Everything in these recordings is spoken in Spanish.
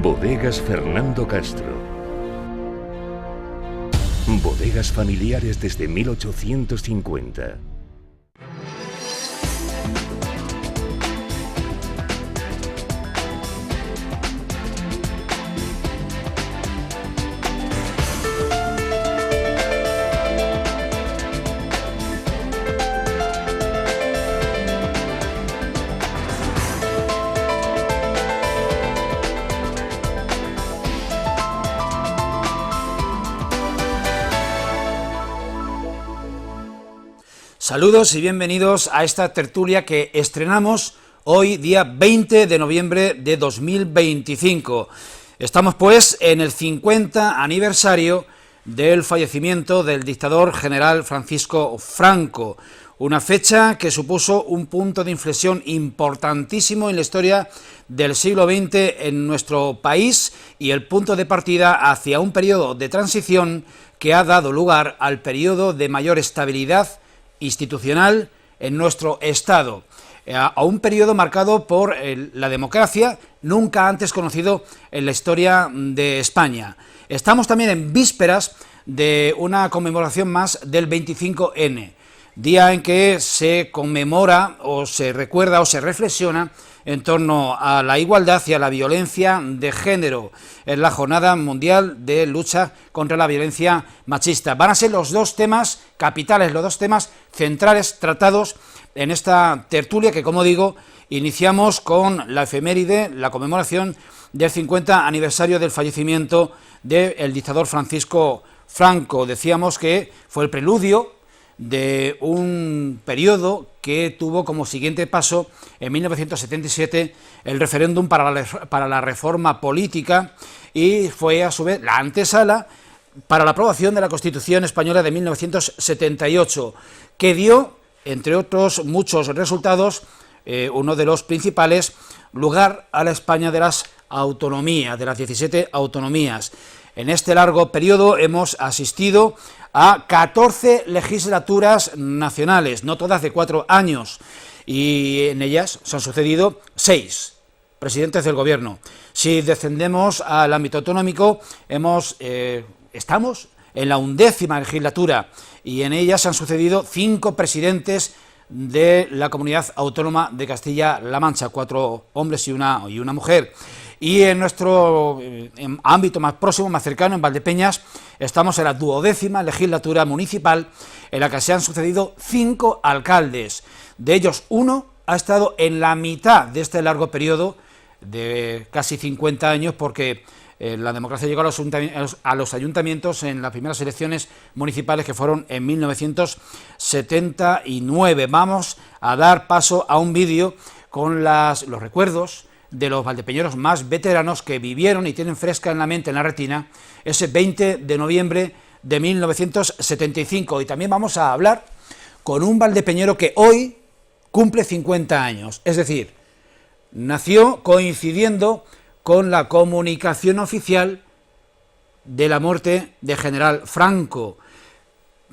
Bodegas Fernando Castro. Bodegas familiares desde 1850. Saludos y bienvenidos a esta tertulia que estrenamos hoy, día 20 de noviembre de 2025. Estamos pues en el 50 aniversario del fallecimiento del dictador general Francisco Franco, una fecha que supuso un punto de inflexión importantísimo en la historia del siglo XX en nuestro país y el punto de partida hacia un periodo de transición que ha dado lugar al periodo de mayor estabilidad institucional en nuestro Estado, a un periodo marcado por la democracia nunca antes conocido en la historia de España. Estamos también en vísperas de una conmemoración más del 25N, día en que se conmemora o se recuerda o se reflexiona en torno a la igualdad y a la violencia de género en la Jornada Mundial de Lucha contra la Violencia Machista. Van a ser los dos temas capitales, los dos temas centrales tratados en esta tertulia que, como digo, iniciamos con la efeméride, la conmemoración del 50 aniversario del fallecimiento del dictador Francisco Franco. Decíamos que fue el preludio de un periodo que tuvo como siguiente paso en 1977 el referéndum para la reforma política y fue a su vez la antesala para la aprobación de la Constitución Española de 1978, que dio, entre otros muchos resultados, uno de los principales, lugar a la España de las autonomías, de las 17 autonomías. En este largo periodo hemos asistido a 14 legislaturas nacionales, no todas de 4 años, y en ellas se han sucedido 6 presidentes del gobierno. Si descendemos al ámbito autonómico, estamos en la 11ª legislatura y en ella se han sucedido 5 presidentes de la comunidad autónoma de Castilla-La Mancha, 4 hombres y una mujer. Y en nuestro ámbito más próximo, más cercano, en Valdepeñas, estamos en la 12ª legislatura municipal, en la que se han sucedido 5 alcaldes. De ellos, uno ha estado en la mitad de este largo periodo de casi 50 años, porque la democracia llegó a los ayuntamientos en las primeras elecciones municipales, que fueron en 1979. Vamos a dar paso a un vídeo con los recuerdos de los valdepeñeros más veteranos que vivieron y tienen fresca en la mente, en la retina, ese 20 de noviembre de 1975. Y también vamos a hablar con un valdepeñero que hoy cumple 50 años, es decir, nació coincidiendo con la comunicación oficial de la muerte de general Franco.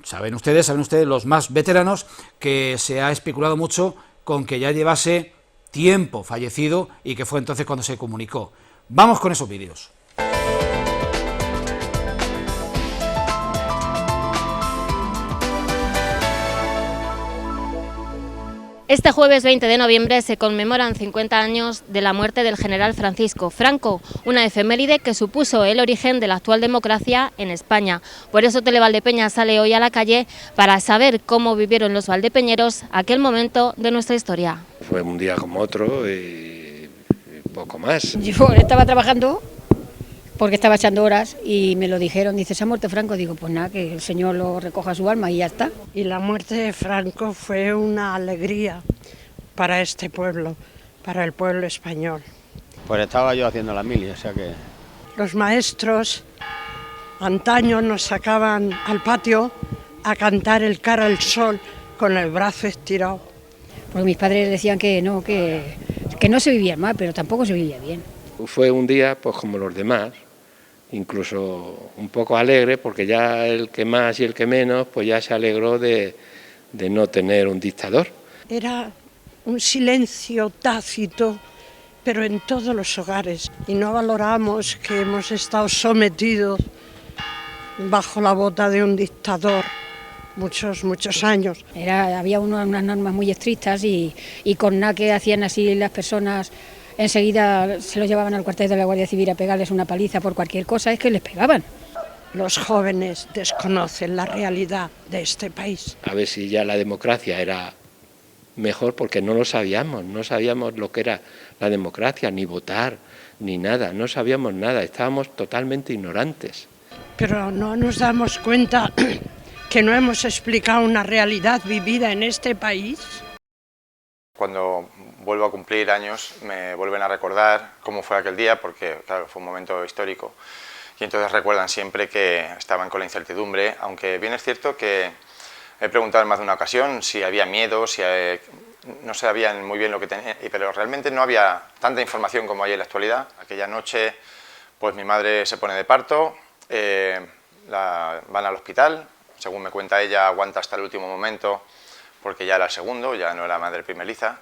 Saben ustedes, los más veteranos, que se ha especulado mucho con que ya llevase tiempo fallecido y que fue entonces cuando se comunicó. Vamos con esos vídeos. Este jueves 20 de noviembre se conmemoran 50 años de la muerte del general Francisco Franco, una efeméride que supuso el origen de la actual democracia en España. Por eso Televaldepeñas sale hoy a la calle para saber cómo vivieron los valdepeñeros aquel momento de nuestra historia. Fue un día como otro y poco más. Yo estaba trabajando porque estaba echando horas y me lo dijeron, dice, ¿se ha muerto Franco? Digo, pues nada, que el Señor lo recoja su alma y ya está. Y la muerte de Franco fue una alegría para este pueblo, para el pueblo español. Pues estaba yo haciendo la mili, o sea que... Los maestros antaño nos sacaban al patio a cantar el cara al sol con el brazo estirado. Porque mis padres decían que no se vivía mal, pero tampoco se vivía bien. Fue un día pues como los demás, incluso un poco alegre, porque ya el que más y el que menos pues ya se alegró de no tener un dictador. Era un silencio tácito pero en todos los hogares. Y no valoramos que hemos estado sometidos bajo la bota de un dictador muchos años. Había unas normas muy estrictas y con nada que hacían así las personas, enseguida se los llevaban al cuartel de la Guardia Civil a pegarles una paliza por cualquier cosa, es que les pegaban. Los jóvenes desconocen la realidad de este país. A ver si ya la democracia era mejor, porque no lo sabíamos, no sabíamos lo que era la democracia, ni votar, ni nada, no sabíamos nada, estábamos totalmente ignorantes. Pero no nos damos cuenta que no hemos explicado una realidad vivida en este país. Cuando vuelvo a cumplir años me vuelven a recordar cómo fue aquel día, porque claro, fue un momento histórico, y entonces recuerdan siempre que estaban con la incertidumbre, aunque bien es cierto que he preguntado en más de una ocasión si había miedo, no sabían muy bien lo que tenían, pero realmente no había tanta información como hay en la actualidad. Aquella noche pues mi madre se pone de parto, van al hospital, según me cuenta ella aguanta hasta el último momento porque ya era el segundo, ya no era madre primeriza,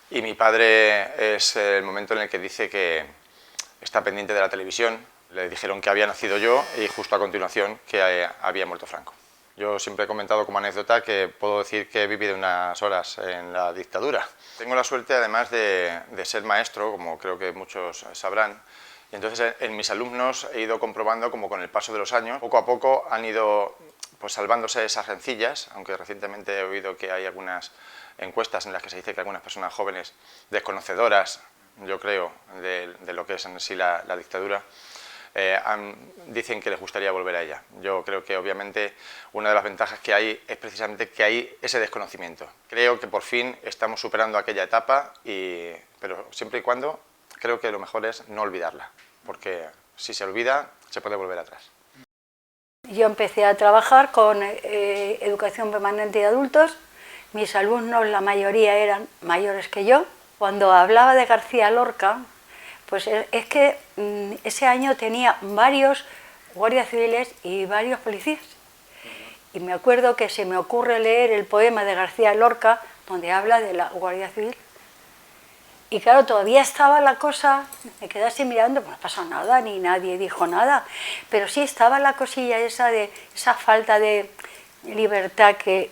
y mi padre es el momento en el que dice que está pendiente de la televisión. Le dijeron que había nacido yo y justo a continuación que había muerto Franco. Yo siempre he comentado como anécdota que puedo decir que he vivido unas horas en la dictadura. Tengo la suerte además de ser maestro, como creo que muchos sabrán, y entonces en mis alumnos he ido comprobando como con el paso de los años, poco a poco han ido pues salvándose esas rencillas, aunque recientemente he oído que hay algunas encuestas en las que se dice que algunas personas jóvenes desconocedoras, yo creo, de lo que es en sí la dictadura, dicen que les gustaría volver a ella. Yo creo que obviamente una de las ventajas que hay es precisamente que hay ese desconocimiento. Creo que por fin estamos superando aquella etapa, pero siempre y cuando creo que lo mejor es no olvidarla, porque si se olvida se puede volver atrás. Yo empecé a trabajar con educación permanente de adultos. Mis alumnos, la mayoría eran mayores que yo. Cuando hablaba de García Lorca, pues es que ese año tenía varios guardias civiles y varios policías. Y me acuerdo que se me ocurre leer el poema de García Lorca, donde habla de la Guardia Civil. Y claro, todavía estaba la cosa, me quedé así mirando, pues no pasa nada, ni nadie dijo nada. Pero sí estaba la cosilla esa de esa falta de libertad que,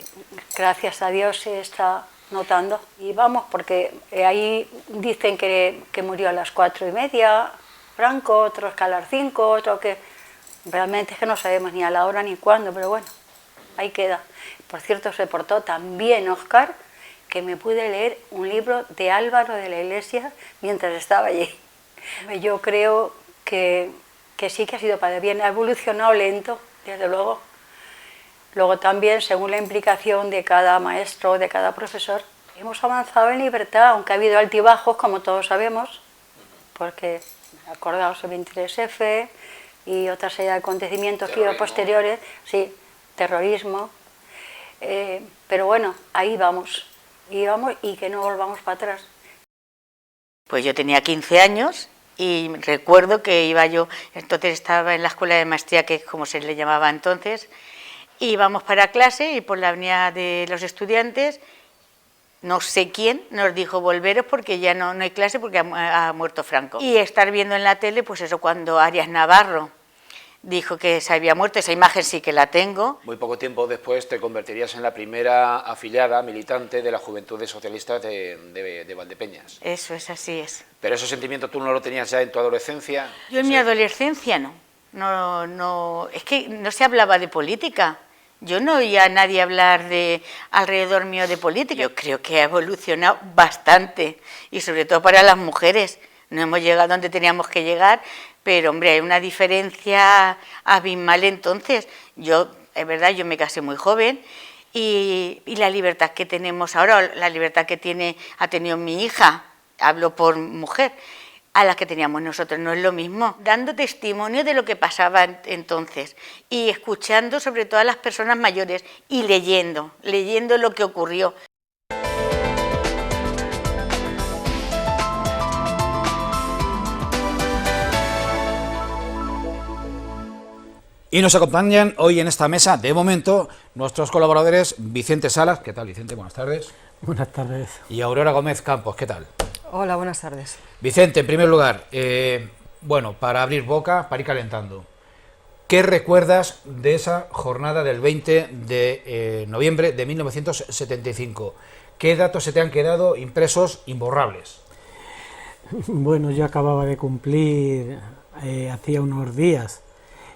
gracias a Dios, se está notando. Y vamos, porque ahí dicen que murió a las 4:30, Franco, otros que a las 5, otro que... Realmente es que no sabemos ni a la hora ni cuándo, pero bueno, ahí queda. Por cierto, se portó tan bien Óscar que me pude leer un libro de Álvaro de la Iglesia mientras estaba allí. Yo creo que sí que ha sido para bien, ha evolucionado lento, desde luego. Luego también, según la implicación de cada maestro, de cada profesor, hemos avanzado en libertad, aunque ha habido altibajos, como todos sabemos, porque acordaos el 23F y otra serie de acontecimientos que iban posteriores, sí, terrorismo, pero bueno, ahí vamos. Y que no volvamos para atrás. Pues yo tenía 15 años y recuerdo que iba yo, entonces estaba en la escuela de maestría, que es como se le llamaba entonces, íbamos para clase y por la avenida de los estudiantes, no sé quién nos dijo volveros porque ya no hay clase porque ha muerto Franco. Y estar viendo en la tele, pues eso, cuando Arias Navarro dijo que se había muerto, esa imagen sí que la tengo. Muy poco tiempo después te convertirías en la primera afiliada militante de las Juventudes Socialistas de Valdepeñas. Eso es, así es. ¿Pero ese sentimiento tú no lo tenías ya en tu adolescencia? Yo en mi adolescencia no, es que no se hablaba de política. Yo no oía a nadie hablar alrededor mío de política. Yo creo que ha evolucionado bastante, y sobre todo para las mujeres. No hemos llegado donde teníamos que llegar, pero hombre, hay una diferencia abismal entonces. Es verdad, yo me casé muy joven y la libertad que tenemos ahora, la libertad que ha tenido mi hija, hablo por mujer, a la que teníamos nosotros, no es lo mismo. Dando testimonio de lo que pasaba entonces y escuchando sobre todo a las personas mayores y leyendo lo que ocurrió. Y nos acompañan hoy en esta mesa, de momento, nuestros colaboradores Vicente Salas. ¿Qué tal, Vicente? Buenas tardes. Buenas tardes. Y Aurora Gómez Campos. ¿Qué tal? Hola, buenas tardes. Vicente, en primer lugar, bueno, para abrir boca, para ir calentando, ¿qué recuerdas de esa jornada del 20 de noviembre de 1975? ¿Qué datos se te han quedado impresos imborrables? Bueno, yo acababa de cumplir, hacía unos días,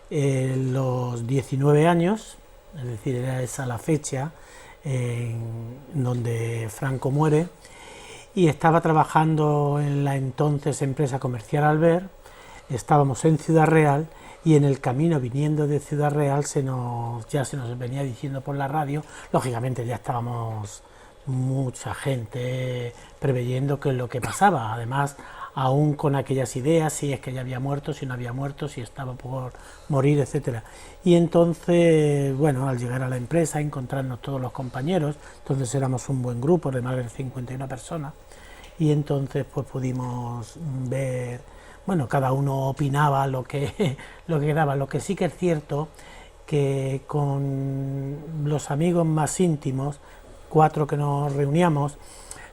los 19 años, es decir, era esa la fecha donde Franco muere, y estaba trabajando en la entonces empresa comercial Albert. Estábamos en Ciudad Real y en el camino viniendo de Ciudad Real ya se nos venía diciendo por la radio, lógicamente ya estábamos mucha gente preveyendo qué es lo que pasaba, además aún con aquellas ideas, si es que ya había muerto, si no había muerto, si estaba por morir, etcétera. Y entonces, bueno, al llegar a la empresa, encontrarnos todos los compañeros, entonces éramos un buen grupo de más de 51 personas, y entonces pues pudimos ver, bueno, cada uno opinaba lo que daba. Lo que sí que es cierto que con los amigos más íntimos, 4 que nos reuníamos,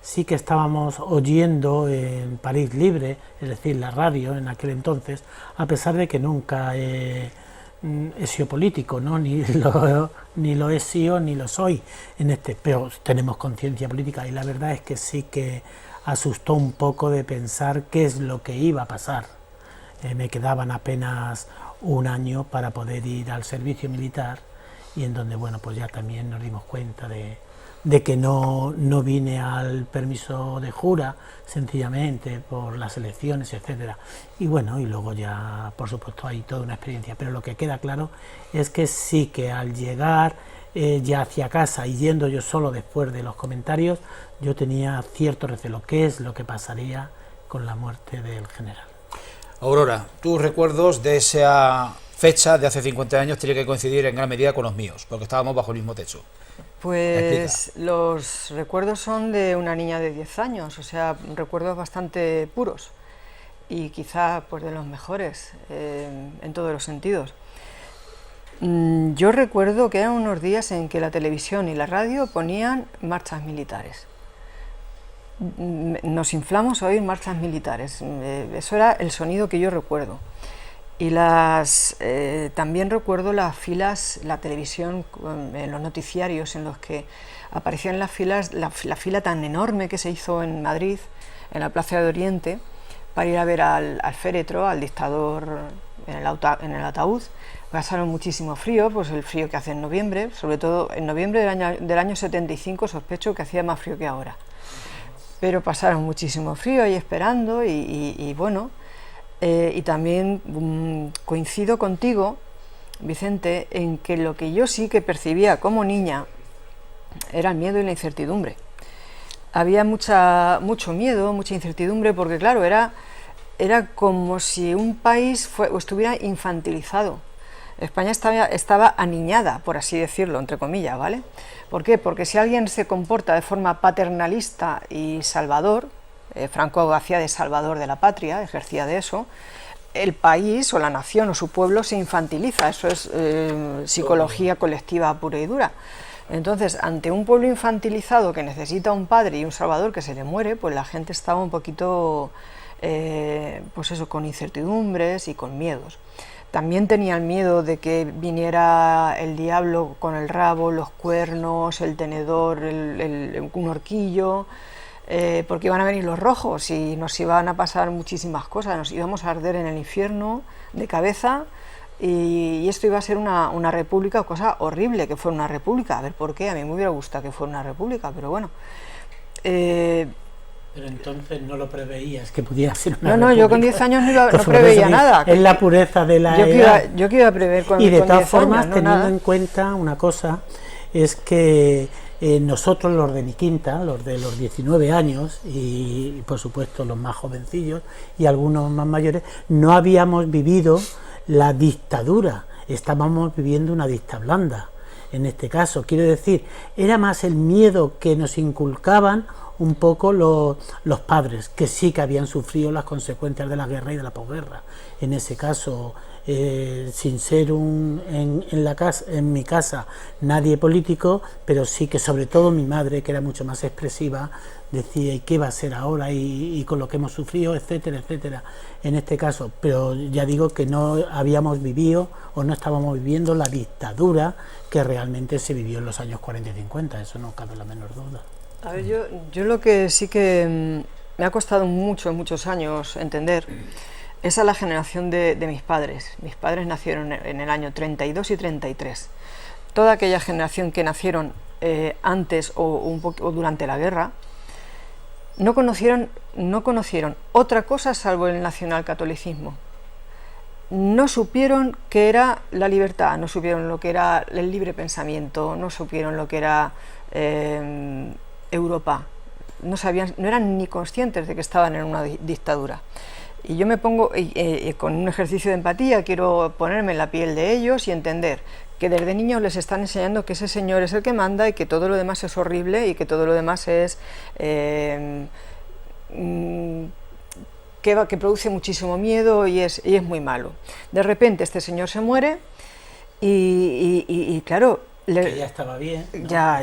sí que estábamos oyendo en París Libre, es decir, la radio en aquel entonces, a pesar de que nunca he sido político, ¿no? ni lo he sido ni lo soy, pero tenemos conciencia política, y la verdad es que sí que asustó un poco de pensar qué es lo que iba a pasar. Me quedaban apenas un año para poder ir al servicio militar, y en donde, bueno, pues ya también nos dimos cuenta de que no vine al permiso de jura, sencillamente por las elecciones, etcétera. Y bueno, y luego ya, por supuesto, hay toda una experiencia, pero lo que queda claro es que sí que al llegar ya hacia casa y yendo yo solo después de los comentarios, yo tenía cierto recelo, ¿qué es lo que pasaría con la muerte del general? Aurora, tus recuerdos de esa fecha de hace 50 años tienen que coincidir en gran medida con los míos, porque estábamos bajo el mismo techo. Pues los recuerdos son de una niña de 10 años, o sea, recuerdos bastante puros y quizá pues de los mejores en todos los sentidos. Yo recuerdo que eran unos días en que la televisión y la radio ponían marchas militares. Nos inflamos a oír marchas militares, eso era el sonido que yo recuerdo. Y también recuerdo las filas, la televisión, en los noticiarios en los que aparecían las filas, la fila tan enorme que se hizo en Madrid, en la Plaza de Oriente, para ir a ver al féretro, al dictador en el ataúd. Pasaron muchísimo frío, pues el frío que hace en noviembre, sobre todo en noviembre del año 75, sospecho que hacía más frío que ahora. Pero pasaron muchísimo frío ahí esperando y bueno... y también coincido contigo, Vicente, en que lo que yo sí que percibía como niña era el miedo y la incertidumbre. Había mucho miedo, mucha incertidumbre, porque claro, era como si un país estuviera infantilizado. España estaba aniñada, por así decirlo, entre comillas, ¿vale? ¿Por qué? Porque si alguien se comporta de forma paternalista y salvador, Franco hacía de salvador de la patria, ejercía de eso, el país o la nación o su pueblo se infantiliza, eso es psicología colectiva pura y dura. Entonces, ante un pueblo infantilizado que necesita un padre y un salvador que se le muere, pues la gente estaba un poquito, pues eso, con incertidumbres y con miedos. También tenían miedo de que viniera el diablo con el rabo, los cuernos, el tenedor, un horquillo, porque iban a venir los rojos y nos iban a pasar muchísimas cosas, nos íbamos a arder en el infierno de cabeza, y esto iba a ser una república, cosa horrible que fuera una república. A ver por qué, a mí me hubiera gustado que fuera una república, pero bueno. Pero entonces no lo preveías que pudiera ser una república. No, yo con 10 años no preveía nada. Es la pureza de la edad. Yo que iba a prever con 10 años. Y de todas formas, teniendo en cuenta una cosa, es que nosotros, los de mi quinta, los de los 19 años, y por supuesto los más jovencillos y algunos más mayores, no habíamos vivido la dictadura, estábamos viviendo una dicta blanda. En este caso, quiero decir, era más el miedo que nos inculcaban un poco los padres, que sí que habían sufrido las consecuencias de la guerra y de la posguerra. En ese caso, sin ser en mi casa nadie político, pero sí que sobre todo mi madre, que era mucho más expresiva, decía ¿y qué va a ser ahora? Y con lo que hemos sufrido, etcétera, etcétera, en este caso. Pero ya digo que no habíamos vivido o no estábamos viviendo la dictadura que realmente se vivió en los años 40 y 50, eso no cabe la menor duda. A ver, yo lo que sí que me ha costado muchos años entender es a la generación de mis padres. Mis padres nacieron en el año 32 y 33. Toda aquella generación que nacieron antes o durante la guerra no conocieron otra cosa salvo el nacionalcatolicismo. No supieron qué era la libertad, no supieron lo que era el libre pensamiento, no supieron lo que era Europa. No eran ni conscientes de que estaban en una dictadura. Y yo me pongo, con un ejercicio de empatía, quiero ponerme en la piel de ellos y entender que desde niños les están enseñando que ese señor es el que manda y que todo lo demás es horrible y que todo lo demás es que produce muchísimo miedo y es muy malo. De repente este señor se muere y claro, que ya estaba bien, ¿no? ya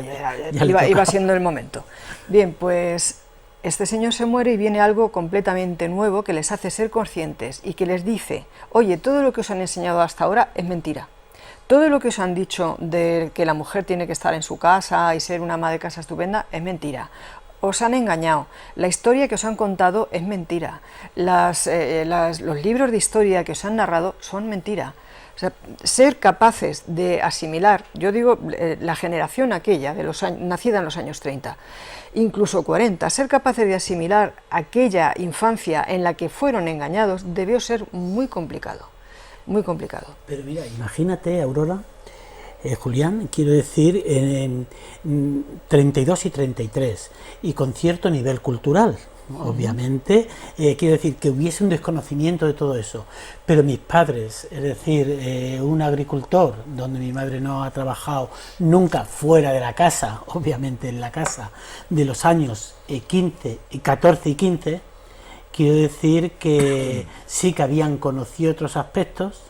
iba siendo el momento. Bien, pues este señor se muere y viene algo completamente nuevo que les hace ser conscientes y que les dice, oye, todo lo que os han enseñado hasta ahora es mentira. Todo lo que os han dicho de que la mujer tiene que estar en su casa y ser una ama de casa estupenda es mentira. Os han engañado. La historia que os han contado es mentira. Los libros de historia que os han narrado son mentira. O sea, ser capaces de asimilar, yo digo, la generación aquella, nacida en los años 30, incluso 40, ser capaces de asimilar aquella infancia en la que fueron engañados debió ser muy complicado, muy complicado. Pero mira, imagínate, Aurora, Julián, quiero decir, en 32 y 33, y con cierto nivel cultural. Obviamente, quiero decir que hubiese un desconocimiento de todo eso, pero mis padres, es decir, un agricultor, donde mi madre no ha trabajado nunca fuera de la casa, obviamente en la casa, de los años 14 y 15, quiero decir que sí que habían conocido otros aspectos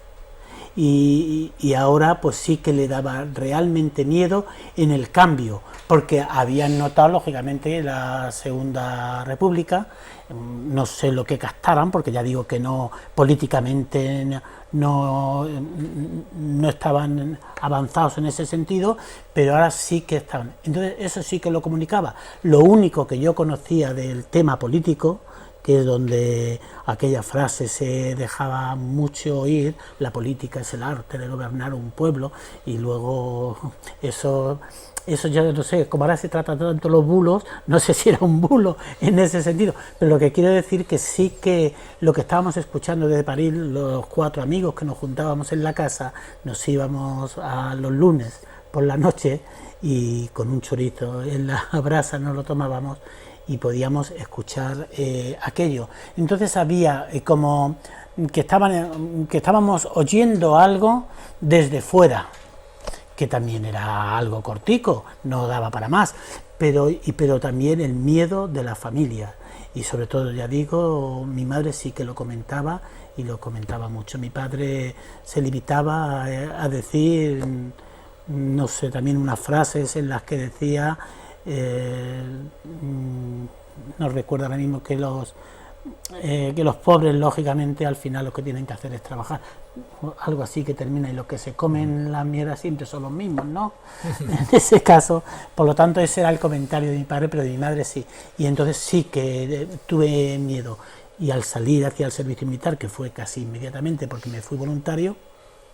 y ahora pues sí que le daba realmente miedo en el cambio, porque habían notado lógicamente la Segunda República, no sé lo que gastaran, porque ya digo que no, políticamente no estaban avanzados en ese sentido, pero ahora sí que estaban. Entonces eso sí que lo comunicaba. Lo único que yo conocía del tema político, que es donde aquella frase se dejaba mucho oír, la política es el arte de gobernar un pueblo, y luego eso ya no sé, como ahora se trata tanto los bulos, no sé si era un bulo en ese sentido, pero lo que quiero decir que sí que lo que estábamos escuchando desde París, los 4 amigos que nos juntábamos en la casa, nos íbamos a los lunes por la noche y con un chorito en la brasa nos lo tomábamos y podíamos escuchar aquello. Entonces había como que estábamos oyendo algo desde fuera, que también era algo cortico, no daba para más, pero también el miedo de la familia, y sobre todo, ya digo, mi madre sí que lo comentaba, y lo comentaba mucho. Mi padre se limitaba a decir, no sé, también unas frases en las que decía, no recuerdo ahora mismo, que los pobres, lógicamente, al final lo que tienen que hacer es trabajar, algo así que termina, y los que se comen la mierda siempre son los mismos, ¿no? En ese caso, por lo tanto, ese era el comentario de mi padre, pero de mi madre sí, y entonces sí que tuve miedo, y al salir hacia el servicio militar, que fue casi inmediatamente porque me fui voluntario.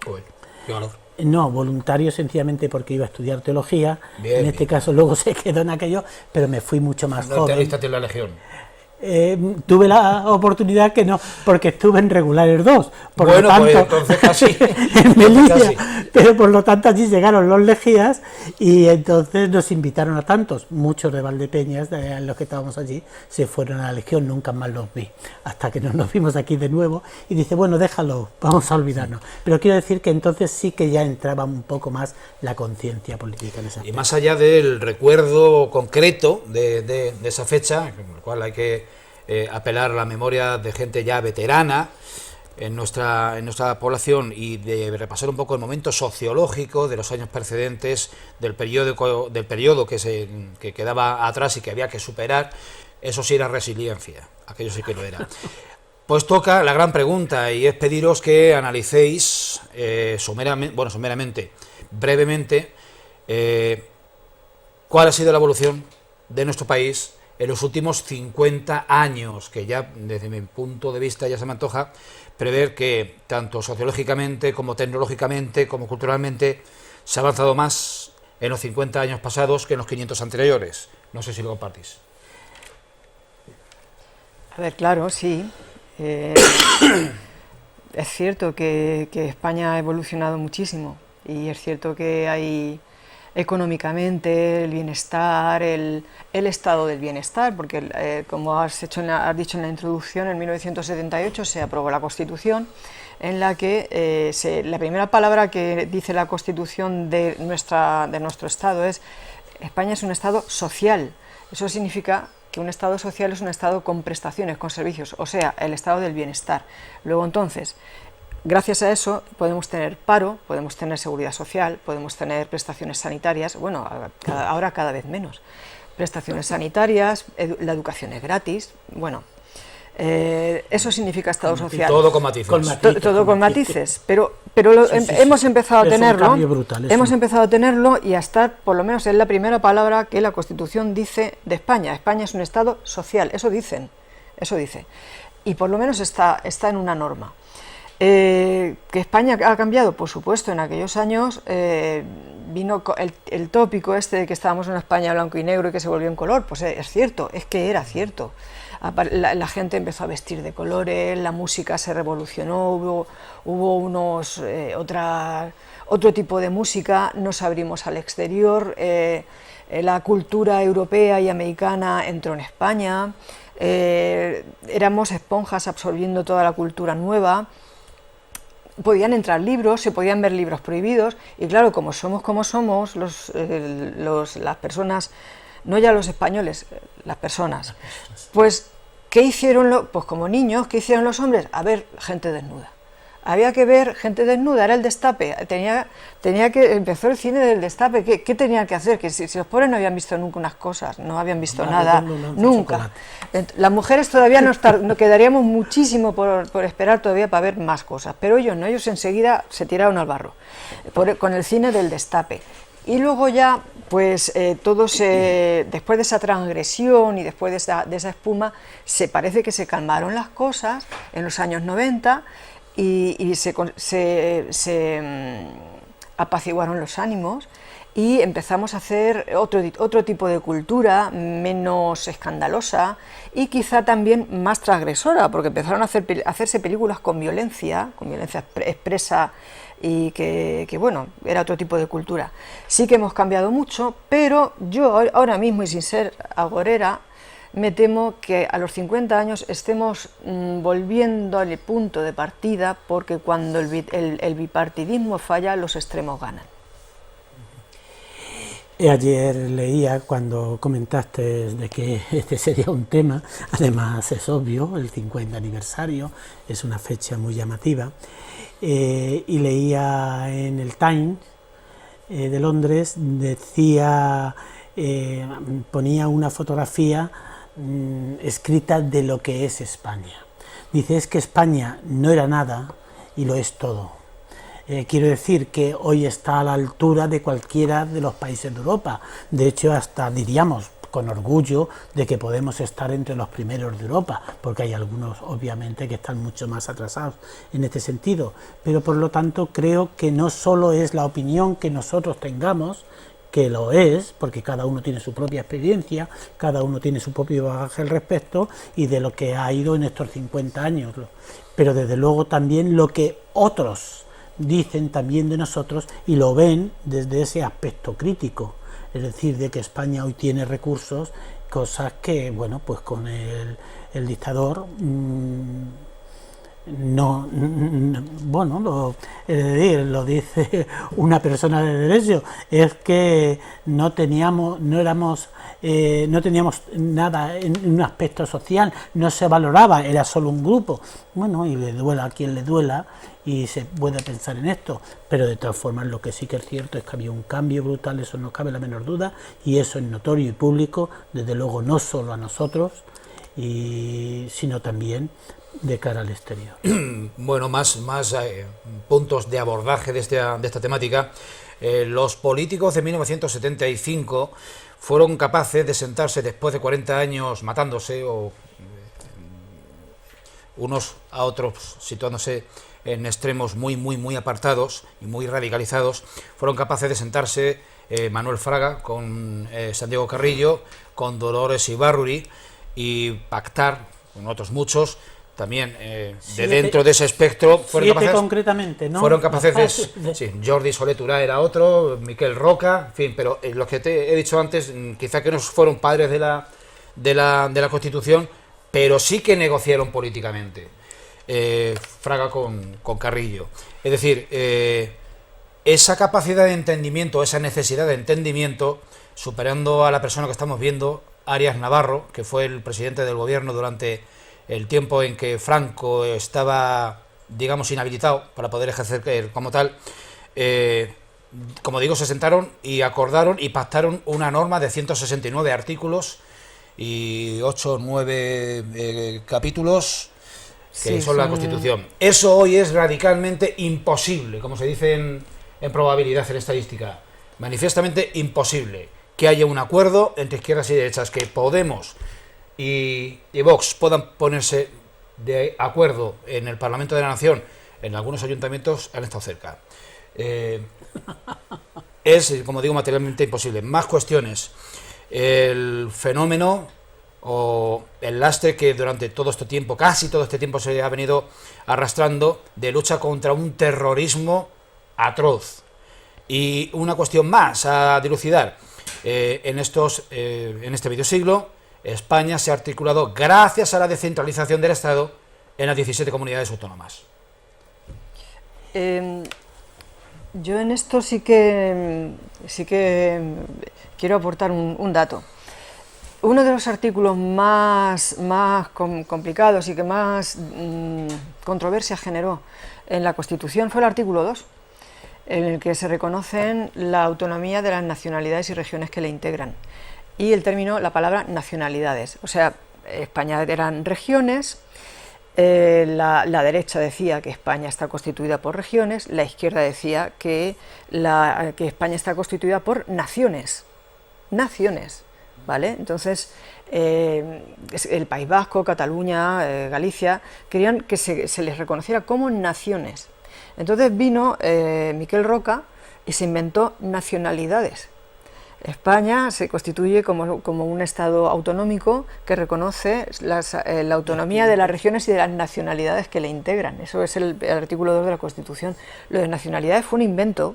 Uy, qué valor. No, voluntario sencillamente porque iba a estudiar teología, en este caso luego se quedó en aquello, pero me fui mucho más joven. ¿No te alistaste en la Legión? Tuve la oportunidad que no, porque estuve en regulares 2, por bueno, lo tanto, pues entonces casi, en Melilla, pero por lo tanto allí llegaron los Lejías y entonces nos invitaron a tantos, muchos de Valdepeñas, de los que estábamos allí, se fueron a la Legión, nunca más los vi, hasta que nos vimos aquí de nuevo, y dice, bueno, déjalo, vamos a olvidarnos, pero quiero decir que entonces sí que ya entraba un poco más la conciencia política en esa aspecto. Y más allá del recuerdo concreto de esa fecha, en el cual hay que apelar a la memoria de gente ya veterana, en nuestra población y de repasar un poco el momento sociológico de los años precedentes, del periodo que quedaba atrás y que había que superar, eso sí era resiliencia, aquello sí que lo era. Pues toca la gran pregunta y es pediros que analicéis someramente, brevemente, cuál ha sido la evolución de nuestro país en los últimos 50 años, que ya desde mi punto de vista ya se me antoja prever que tanto sociológicamente como tecnológicamente como culturalmente se ha avanzado más en los 50 años pasados que en los 500 anteriores. No sé si lo compartís. A ver, claro, sí. Es cierto que España ha evolucionado muchísimo y es cierto que hay económicamente el bienestar, el estado del bienestar, porque como has dicho en la introducción, en 1978 se aprobó la Constitución, en la que la primera palabra que dice la Constitución de nuestro Estado es: España es un Estado social. Eso significa que un Estado social es un Estado con prestaciones, con servicios, o sea, el estado del bienestar. Luego, entonces, gracias a eso podemos tener paro, podemos tener seguridad social, podemos tener prestaciones sanitarias, bueno, ahora cada vez menos. Prestaciones sanitarias, la educación es gratis, bueno, eso significa Estado social. Todo con matices. Todo con matices, pero hemos empezado a tenerlo, hemos empezado a tenerlo y a estar, por lo menos es la primera palabra que la Constitución dice de España. España es un Estado social, eso dice, y por lo menos está en una norma. ¿Que España ha cambiado? Por supuesto, en aquellos años vino el tópico este de que estábamos en una España blanco y negro y que se volvió en color. Pues es cierto, es que era cierto. La gente empezó a vestir de colores, la música se revolucionó, hubo otro tipo de música, nos abrimos al exterior, la cultura europea y americana entró en España, éramos esponjas absorbiendo toda la cultura nueva. Podían entrar libros, se podían ver libros prohibidos, y claro, como somos las personas, no ya los españoles, las personas, pues ¿qué hicieron? Pues como niños, ¿qué hicieron los hombres? A ver gente desnuda. Había que ver gente desnuda, era el destape, empezó el cine del destape. ¿Qué tenían que hacer? Que si los pobres no habían visto nunca unas cosas, no habían visto nada, nunca. Las mujeres todavía nos quedaríamos muchísimo por esperar todavía para ver más cosas, pero ellos no, ellos enseguida se tiraron al barro, con el cine del destape. Y luego ya, pues después de esa transgresión y después de esa espuma, parece que se calmaron las cosas en los años 90, y se apaciguaron los ánimos y empezamos a hacer otro tipo de cultura menos escandalosa y quizá también más transgresora, porque empezaron a hacerse películas con violencia expresa, y que bueno, era otro tipo de cultura. Sí que hemos cambiado mucho, pero yo ahora mismo, y sin ser agorera, me temo que a los 50 años estemos volviendo al punto de partida, porque cuando el bipartidismo falla, los extremos ganan. Ayer leía, cuando comentaste de que este sería un tema, además es obvio, el 50 aniversario es una fecha muy llamativa, y leía en el Times de Londres, ponía una fotografía escrita de lo que es España. Dice, es que España no era nada y lo es todo. Quiero decir que hoy está a la altura de cualquiera de los países de Europa. De hecho, hasta diríamos con orgullo de que podemos estar entre los primeros de Europa, porque hay algunos obviamente que están mucho más atrasados en este sentido. Pero por lo tanto creo que no solo es la opinión que nosotros tengamos, que lo es, porque cada uno tiene su propia experiencia, cada uno tiene su propio bagaje al respecto y de lo que ha ido en estos 50 años, pero desde luego también lo que otros dicen también de nosotros y lo ven desde ese aspecto crítico, es decir, de que España hoy tiene recursos, cosas que, bueno, pues con el dictador lo dice una persona de derecho, es que no teníamos nada en un aspecto social, no se valoraba, era solo un grupo. Bueno, y le duela a quien le duela, y se puede pensar en esto, pero de todas formas lo que sí que es cierto es que había un cambio brutal, eso no cabe la menor duda, y eso es notorio y público, desde luego no solo a nosotros, sino también de cara al exterior. Bueno, más puntos de abordaje de esta temática. Los políticos de 1975 fueron capaces de sentarse después de 40 años matándose, o unos a otros situándose en extremos muy apartados y muy radicalizados, fueron capaces de sentarse Manuel Fraga con Santiago Carrillo, con Dolores Ibarruri, y pactar con otros muchos también dentro de ese espectro. Fueron capaces, concretamente, ¿no? Fueron capaces sí, Jordi Soler Tura era otro, Miquel Roca, en fin, pero los que te he dicho antes, quizá que no fueron padres de la Constitución, pero sí que negociaron políticamente. Fraga con Carrillo. Es decir, esa capacidad de entendimiento, esa necesidad de entendimiento, superando a la persona que estamos viendo, Arias Navarro, que fue el presidente del gobierno durante el tiempo en que Franco estaba, digamos, inhabilitado para poder ejercer como tal. Como digo, se sentaron y acordaron y pactaron una norma de 169 artículos y 8 o 9 capítulos que son la Constitución. Eso hoy es radicalmente imposible, como se dice en probabilidad, en estadística, manifiestamente imposible que haya un acuerdo entre izquierdas y derechas, que Podemos y Vox puedan ponerse de acuerdo en el Parlamento de la Nación. En algunos ayuntamientos han estado cerca. Es, como digo, materialmente imposible. Más cuestiones. El fenómeno o el lastre que durante todo este tiempo, casi todo este tiempo, se ha venido arrastrando de lucha contra un terrorismo atroz. Y una cuestión más a dilucidar. En este medio siglo, España se ha articulado gracias a la descentralización del Estado en las 17 comunidades autónomas. Yo en esto sí que quiero aportar un dato. Uno de los artículos más complicados y que más controversia generó en la Constitución fue el artículo 2, en el que se reconocen la autonomía de las nacionalidades y regiones que le integran, y el término, la palabra nacionalidades. O sea, España eran regiones, la derecha decía que España está constituida por regiones, la izquierda decía que España está constituida por naciones, ¿vale? Entonces, el País Vasco, Cataluña, Galicia, querían que se les reconociera como naciones. Entonces vino Miquel Roca y se inventó nacionalidades. España se constituye como un Estado autonómico que reconoce la autonomía de las regiones y de las nacionalidades que le integran. Eso es el artículo 2 de la Constitución. Lo de nacionalidades fue un invento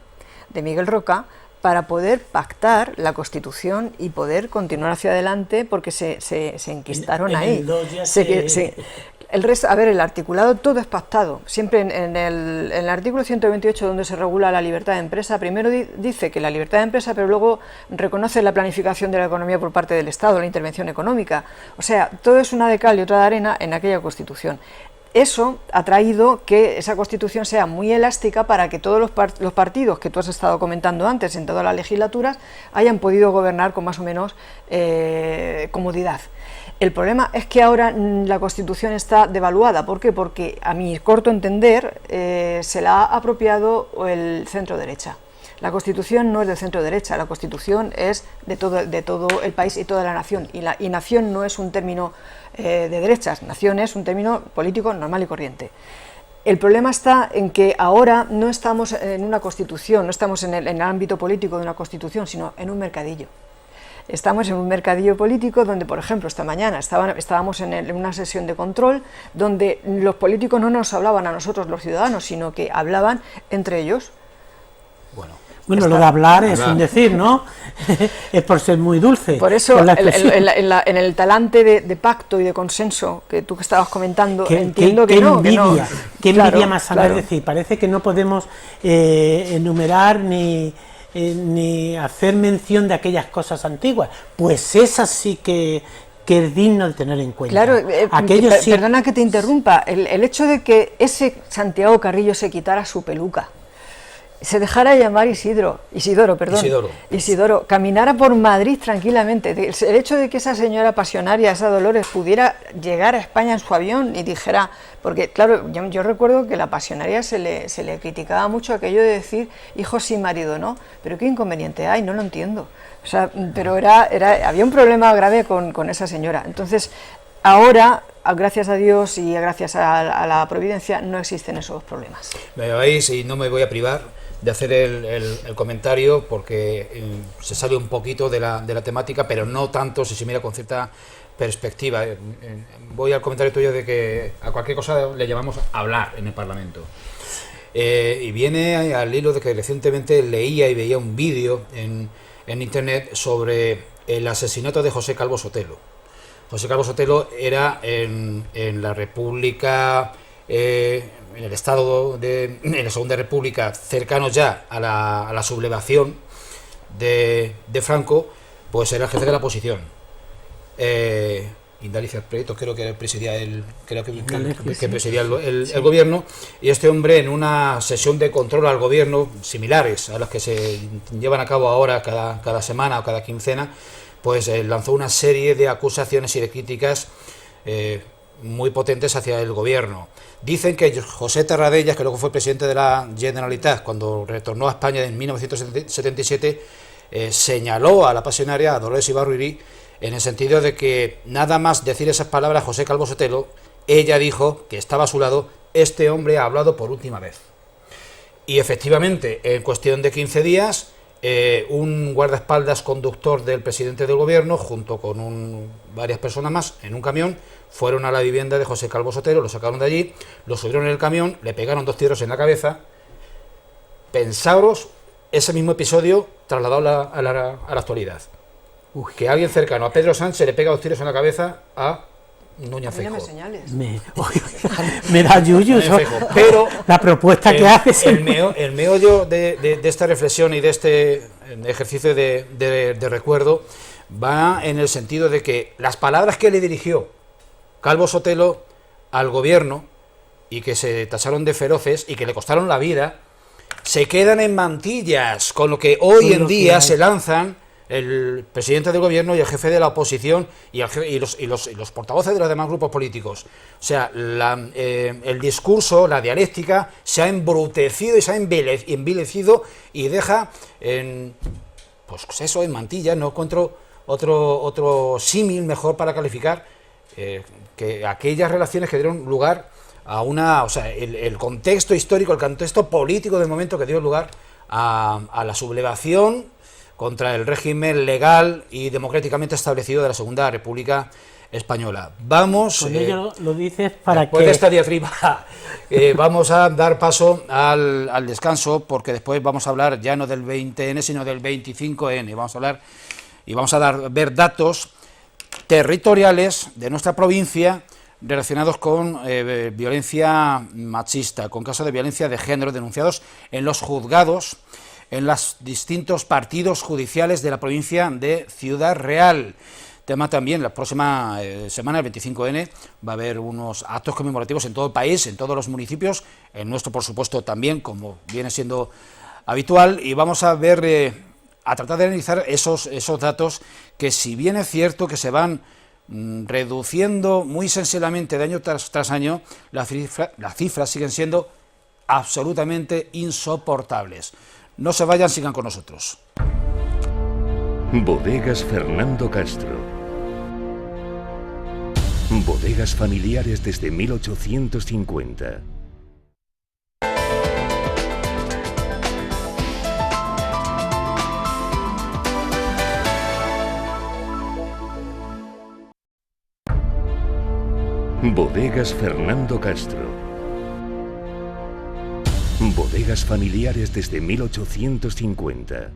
de Miguel Roca para poder pactar la Constitución y poder continuar hacia adelante, porque se enquistaron ahí. El resto, a ver, el articulado todo es pactado. Siempre en el artículo 128, donde se regula la libertad de empresa, primero dice que la libertad de empresa, pero luego reconoce la planificación de la economía por parte del Estado, la intervención económica. O sea, todo es una de cal y otra de arena en aquella Constitución. Eso ha traído que esa Constitución sea muy elástica para que todos los partidos que tú has estado comentando antes en todas las legislaturas hayan podido gobernar con más o menos comodidad. El problema es que ahora la Constitución está devaluada. ¿Por qué? Porque, a mi corto entender, se la ha apropiado el centro-derecha. La Constitución no es de centro-derecha, la Constitución es de todo el país y toda la nación. Y nación no es un término de derechas, nación es un término político normal y corriente. El problema está en que ahora no estamos en una Constitución, no estamos en el ámbito político de una Constitución, sino en un mercadillo. Estamos en un mercadillo político donde, por ejemplo, esta mañana estábamos en una sesión de control donde los políticos no nos hablaban a nosotros, los ciudadanos, sino que hablaban entre ellos. Bueno, lo de hablar es un decir, ¿no? Es por ser muy dulce. Por eso, en el talante de pacto y de consenso que tú que estabas comentando, entiendo que no. qué Claro, envidia más sana, claro. es decir, parece que no podemos enumerar ni hacer mención de aquellas cosas antiguas, pues esas sí que es digno de tener en cuenta. Claro, Aquellos sí. perdona que te interrumpa, el hecho de que ese Santiago Carrillo se quitara su peluca, se dejara llamar Isidoro, caminara por Madrid tranquilamente, el hecho de que esa señora pasionaria, esa Dolores, pudiera llegar a España en su avión y dijera, porque claro, yo recuerdo que la pasionaria se le criticaba mucho aquello de decir hijos sin marido, ¿no? Pero qué inconveniente hay, no lo entiendo. O sea, pero había un problema grave con esa señora. Entonces, ahora, gracias a Dios y gracias a la providencia, no existen esos problemas. Me vais y no me voy a privar de hacer el comentario porque se sale un poquito de la temática, pero no tanto si se mira con cierta perspectiva. Voy al comentario tuyo de que a cualquier cosa le llamamos hablar en el Parlamento. Y viene al hilo de que recientemente leía y veía un vídeo en internet sobre el asesinato de José Calvo Sotelo. José Calvo Sotelo era en la República, en el estado en la Segunda República, cercano ya a la sublevación de Franco, pues era el jefe de la oposición. Indalicia Prieto creo que presidía el gobierno, y este hombre, en una sesión de control al gobierno similares a las que se llevan a cabo ahora cada semana o cada quincena, pues lanzó una serie de acusaciones y de críticas muy potentes hacia el gobierno. Dicen que José Terradellas, que luego fue presidente de la Generalitat, cuando retornó a España en 1977, señaló a la pasionaria, a Dolores Ibarruri, en el sentido de que nada más decir esas palabras José Calvo Sotelo, ella dijo que estaba a su lado, este hombre ha hablado por última vez. Y efectivamente, en cuestión de 15 días, un guardaespaldas conductor del presidente del gobierno, junto con varias personas más, en un camión, fueron a la vivienda de José Calvo Sotelo, lo sacaron de allí, lo subieron en el camión, le pegaron 2 tiros en la cabeza. Pensaros ese mismo episodio trasladado a la actualidad. Que alguien cercano a Pedro Sánchez le pega 2 tiros en la cabeza a Núñez Feijóo. Me da yuyu, pero la propuesta que haces. El meollo de esta reflexión y de este ejercicio de recuerdo va en el sentido de que las palabras que le dirigió Calvo Sotelo al gobierno y que se tacharon de feroces y que le costaron la vida, se quedan en mantillas con lo que hoy en día se lanzan el presidente del gobierno y el jefe de la oposición y los portavoces de los demás grupos políticos. O sea, el discurso, la dialéctica se ha embrutecido y se ha envilecido y deja en mantillas. No encuentro otro símil mejor para calificar que aquellas relaciones que dieron lugar a el contexto histórico, el contexto político del momento que dio lugar a la sublevación contra el régimen legal y democráticamente establecido de la Segunda República Española. Vamos... Con ello lo dices para después de esta diatriba, vamos a dar paso al descanso, porque después vamos a hablar ya no del 20N, sino del 25N. Vamos a hablar y vamos a ver datos territoriales de nuestra provincia relacionados con violencia machista, con casos de violencia de género denunciados en los juzgados, en los distintos partidos judiciales de la provincia de Ciudad Real. Tema también, la próxima semana, el 25N, va a haber unos actos conmemorativos en todo el país, en todos los municipios, en nuestro, por supuesto, también, como viene siendo habitual, y vamos a ver, a tratar de analizar esos datos que, si bien es cierto que se van reduciendo muy sensiblemente de año tras año, las cifras siguen siendo absolutamente insoportables. No se vayan, sigan con nosotros. Bodegas Fernando Castro. Bodegas familiares desde 1850. Bodegas Fernando Castro. Bodegas familiares desde 1850.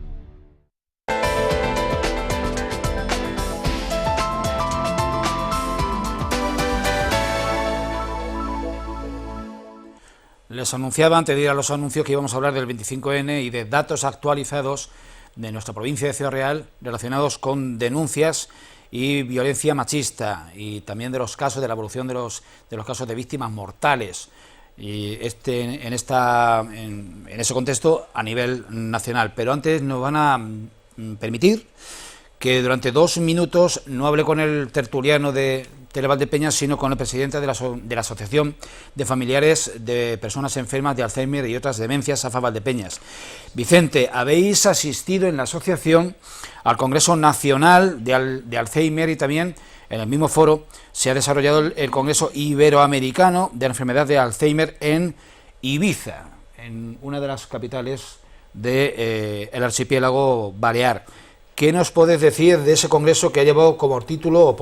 Les anunciaba antes de ir a los anuncios que íbamos a hablar del 25N y de datos actualizados de nuestra provincia de Ciudad Real relacionados con denuncias y violencia machista, y también de los casos, de la evolución de los casos de víctimas mortales, y en ese contexto a nivel nacional. Pero antes nos van a permitir que durante 2 minutos no hable con el tertuliano de Televaldepeñas, sino con el presidente de la Asociación de Familiares de Personas Enfermas de Alzheimer y otras demencias, AFA Valdepeñas. Vicente, habéis asistido en la asociación al Congreso Nacional de Alzheimer, y también en el mismo foro se ha desarrollado el Congreso Iberoamericano de la Enfermedad de Alzheimer en Ibiza, en una de las capitales del archipiélago balear. ¿Qué nos puedes decir de ese congreso que ha llevado por título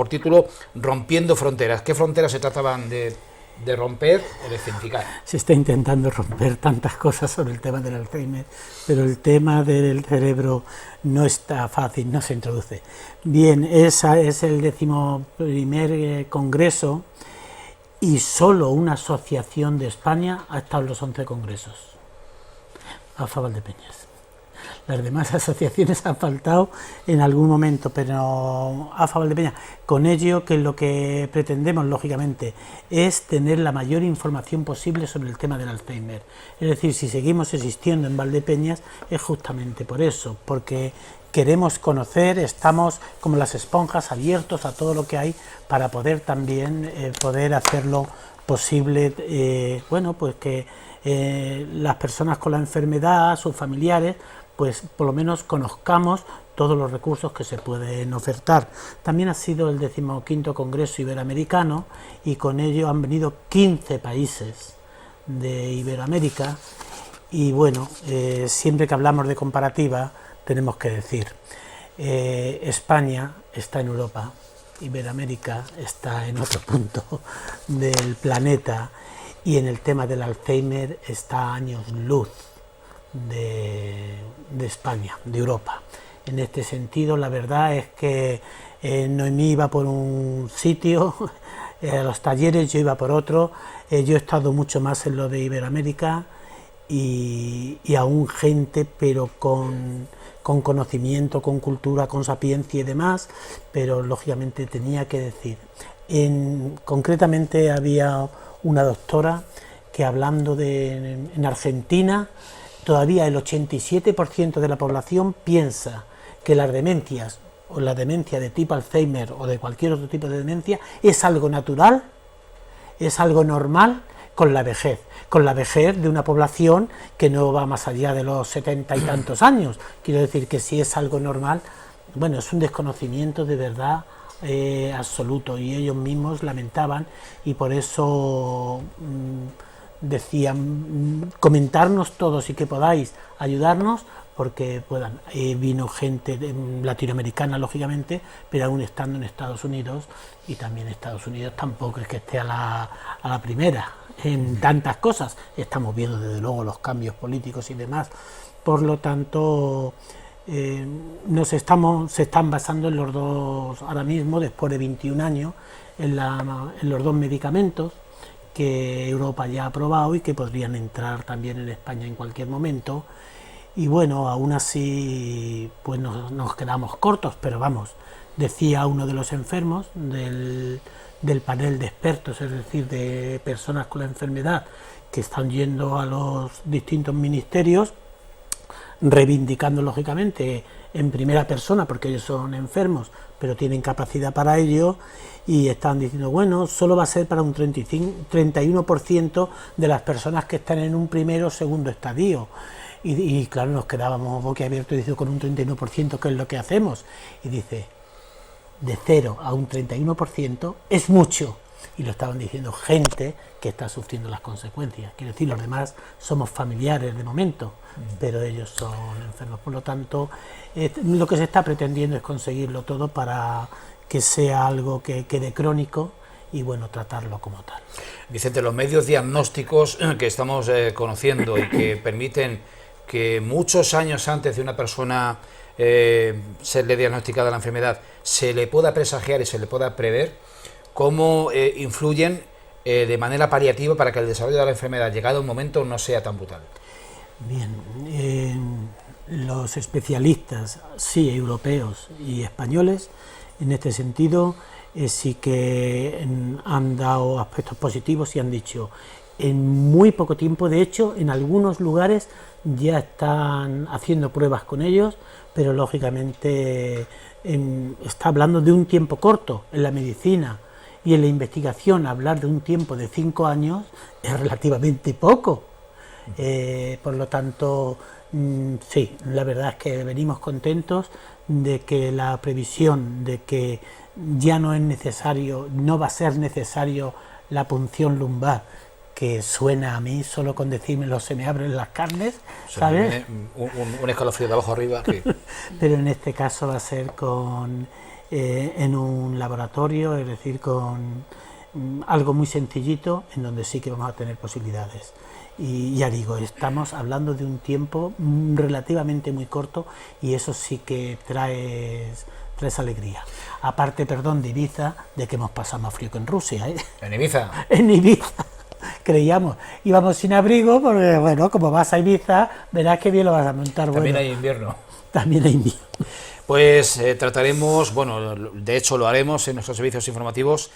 Rompiendo Fronteras? ¿Qué fronteras se trataban de romper o de certificar? Se está intentando romper tantas cosas sobre el tema del Alzheimer, pero el tema del cerebro no está fácil, no se introduce. Bien, ese es el 11º congreso, y solo una asociación de España ha estado en los 11 congresos, AFA Valdepeñas. Las demás asociaciones han faltado en algún momento, pero AFA Valdepeñas, con ello que lo que pretendemos, lógicamente, es tener la mayor información posible sobre el tema del Alzheimer. Es decir, si seguimos existiendo en Valdepeñas es justamente por eso, porque queremos conocer, estamos como las esponjas abiertos a todo lo que hay para poder también poder hacerlo posible, bueno, pues que las personas con la enfermedad, sus familiares, pues por lo menos conozcamos todos los recursos que se pueden ofertar. También ha sido el 15º Congreso Iberoamericano, y con ello han venido 15 países de Iberoamérica, y bueno, siempre que hablamos de comparativa tenemos que decir, España está en Europa, Iberoamérica está en otro punto del planeta, y en el tema del Alzheimer está a años luz de España, de Europa. En este sentido, la verdad es que Noemí iba por un sitio, a los talleres, yo iba por otro. Yo he estado mucho más en lo de Iberoamérica, y aún gente, pero con conocimiento, con cultura, con sapiencia y demás, pero lógicamente tenía que decir. Concretamente había una doctora que, hablando en Argentina, todavía el 87% de la población piensa que las demencias, o la demencia de tipo Alzheimer o de cualquier otro tipo de demencia, es algo natural, es algo normal con la vejez de una población que no va más allá de los 70 y tantos años. Quiero decir que si es algo normal, bueno, es un desconocimiento de verdad absoluto, y ellos mismos lamentaban, y por eso decían, comentarnos todos y que podáis ayudarnos, porque puedan. Vino gente latinoamericana, lógicamente, pero aún estando en Estados Unidos, y también Estados Unidos tampoco es que esté a la primera en tantas cosas. Estamos viendo desde luego los cambios políticos y demás, por lo tanto se están basando en los dos, ahora mismo, después de 21 años, en los dos medicamentos que Europa ya ha aprobado y que podrían entrar también en España en cualquier momento. Y bueno, aún así pues nos quedamos cortos, pero vamos, decía uno de los enfermos del panel de expertos, es decir, de personas con la enfermedad que están yendo a los distintos ministerios, reivindicando lógicamente en primera persona, porque ellos son enfermos, pero tienen capacidad para ello, y están diciendo, bueno, solo va a ser para un 31% de las personas que están en un primero o segundo estadio. Y claro, nos quedábamos boquiabiertos diciendo, con un 31%, ¿qué es lo que hacemos? Y dice, de 0 a un 31% es mucho. Y lo estaban diciendo gente que está sufriendo las consecuencias. Quiero decir, los demás somos familiares de momento, pero ellos son enfermos. Por lo tanto, lo que se está pretendiendo es conseguirlo todo para que sea algo que quede crónico y, bueno, tratarlo como tal. Vicente, los medios diagnósticos que estamos conociendo y que permiten que muchos años antes de una persona serle diagnosticada la enfermedad se le pueda presagiar y se le pueda prever, cómo influyen de manera paliativa para que el desarrollo de la enfermedad, llegado un momento, no sea tan brutal? Bien, los especialistas, sí, europeos y españoles, en este sentido, sí que han dado aspectos positivos y han dicho, en muy poco tiempo, de hecho, en algunos lugares ya están haciendo pruebas con ellos, pero lógicamente está hablando de un tiempo corto en la medicina y en la investigación. Hablar de un tiempo de 5 años es relativamente poco. Por lo tanto, sí, la verdad es que venimos contentos de que la previsión de que ya no es necesario, no va a ser necesario la punción lumbar, que suena a mí solo con decírmelo se me abren las carnes, ¿sabes? Un escalofrío de abajo arriba. Sí. Pero en este caso va a ser en un laboratorio, es decir, con algo muy sencillito, en donde sí que vamos a tener posibilidades. Y ya digo, estamos hablando de un tiempo relativamente muy corto y eso sí que trae alegría. Aparte, perdón, de Ibiza, de que hemos pasado más frío que en Rusia, ¿eh? ¿En Ibiza? En Ibiza. Creíamos, íbamos sin abrigo, porque bueno, como vas a Ibiza, verás que bien lo vas a montar. También bueno, hay invierno. También hay invierno. Pues trataremos, bueno, de hecho lo haremos en nuestros servicios informativos,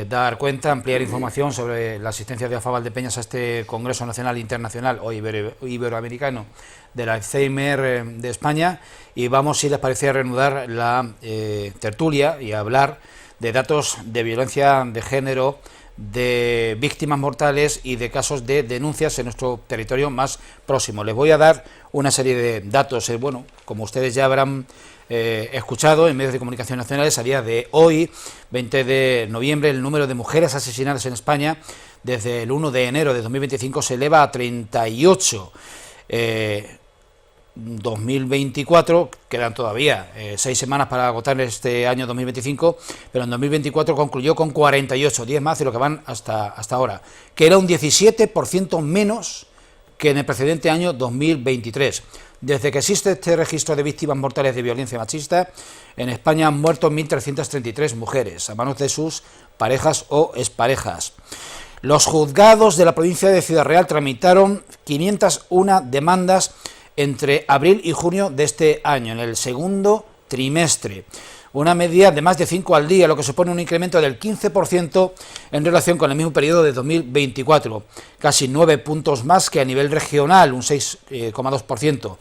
dar cuenta, ampliar información sobre la asistencia de AFA Valdepeñas a este Congreso Nacional Internacional o Iberoamericano del Alzheimer de España, y vamos, si les parece, a reanudar la tertulia y a hablar de datos de violencia de género, de víctimas mortales y de casos de denuncias en nuestro territorio más próximo. Les voy a dar una serie de datos. Bueno, como ustedes ya habrán escuchado en medios de comunicación nacionales, a día de hoy, 20 de noviembre, el número de mujeres asesinadas en España desde el 1 de enero de 2025 se eleva a 38. 2024, quedan todavía 6 semanas para agotar este año 2025, pero en 2024 concluyó con 48, 10 más de lo que van hasta ahora, que era un 17% menos que en el precedente año 2023. Desde que existe este registro de víctimas mortales de violencia machista, en España han muerto 1.333 mujeres a manos de sus parejas o exparejas. Los juzgados de la provincia de Ciudad Real tramitaron 501 demandas entre abril y junio de este año, en el segundo trimestre. Una media de más de 5 al día, lo que supone un incremento del 15% en relación con el mismo periodo de 2024. Casi 9 puntos más que a nivel regional, un 6,2%.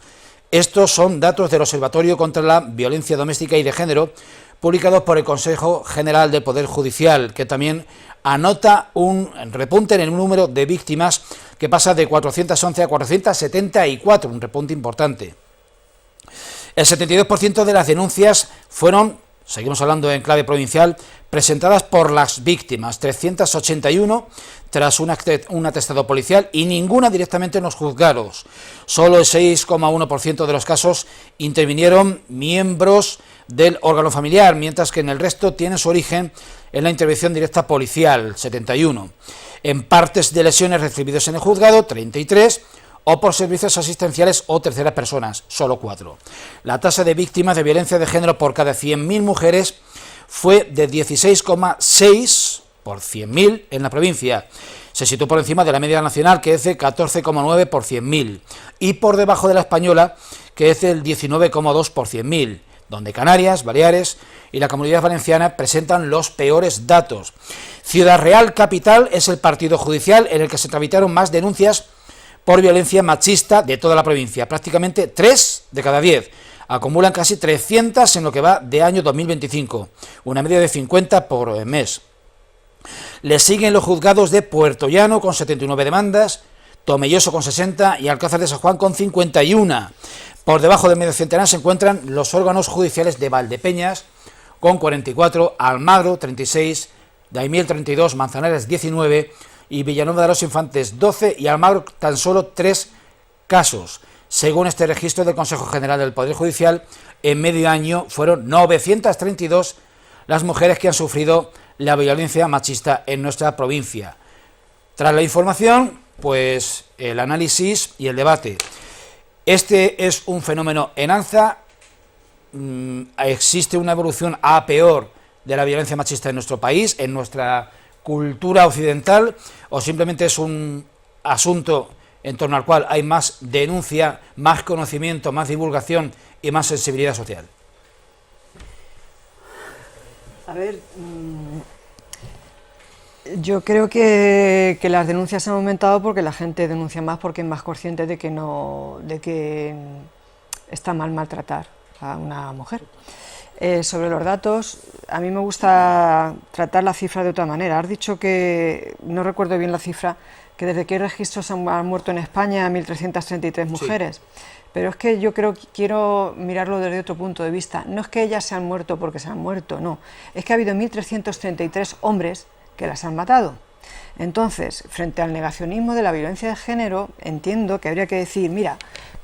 Estos son datos del Observatorio contra la Violencia Doméstica y de Género, publicados por el Consejo General del Poder Judicial, que también anota un repunte en el número de víctimas que pasa de 411 a 474, un repunte importante. El 72% de las denuncias fueron, seguimos hablando en clave provincial, presentadas por las víctimas, 381 tras un atestado policial y ninguna directamente en los juzgados. Solo el 6,1% de los casos intervinieron miembros del órgano familiar, mientras que en el resto tiene su origen en la intervención directa policial, 71. En partes de lesiones recibidos en el juzgado, 33, o por servicios asistenciales o terceras personas, solo 4. La tasa de víctimas de violencia de género por cada 100.000 mujeres fue de 16,6 por 100.000 en la provincia. Se situó por encima de la media nacional, que es de 14,9 por 100.000, y por debajo de la española, que es del 19,2 por 100.000, donde Canarias, Baleares y la Comunidad Valenciana presentan los peores datos. Ciudad Real Capital es el partido judicial en el que se tramitaron más denuncias por violencia machista de toda la provincia, prácticamente 3 de cada 10. Acumulan casi 300 en lo que va de año 2025, una media de 50 por mes. Le siguen los juzgados de Puerto Llano con 79 demandas, Tomelloso con 60 y Alcázar de San Juan con 51. Por debajo del medio centenar se encuentran los órganos judiciales de Valdepeñas con 44, Almagro 36, Daimiel 32, Manzanares 19 y Villanueva de los Infantes 12 y Almagro tan solo 3 casos. Según este registro del Consejo General del Poder Judicial, en medio año fueron 932 las mujeres que han sufrido la violencia machista en nuestra provincia. Tras la información, pues el análisis y el debate. Este es un fenómeno en alza, existe una evolución a peor de la violencia machista en nuestro país, en nuestra cultura occidental o simplemente es un asunto en torno al cual hay más denuncia, más conocimiento, más divulgación y más sensibilidad social? A ver, yo creo que las denuncias han aumentado porque la gente denuncia más, porque es más consciente de que está mal maltratar a una mujer. Sobre los datos, a mí me gusta tratar la cifra de otra manera. Has dicho que, no recuerdo bien la cifra, que desde que hay registros han muerto en España 1.333 mujeres. Sí. Pero es que yo quiero mirarlo desde otro punto de vista. No es que ellas se han muerto porque se han muerto, no. Es que ha habido 1.333 hombres que las han matado. Entonces, frente al negacionismo de la violencia de género, entiendo que habría que decir, mira,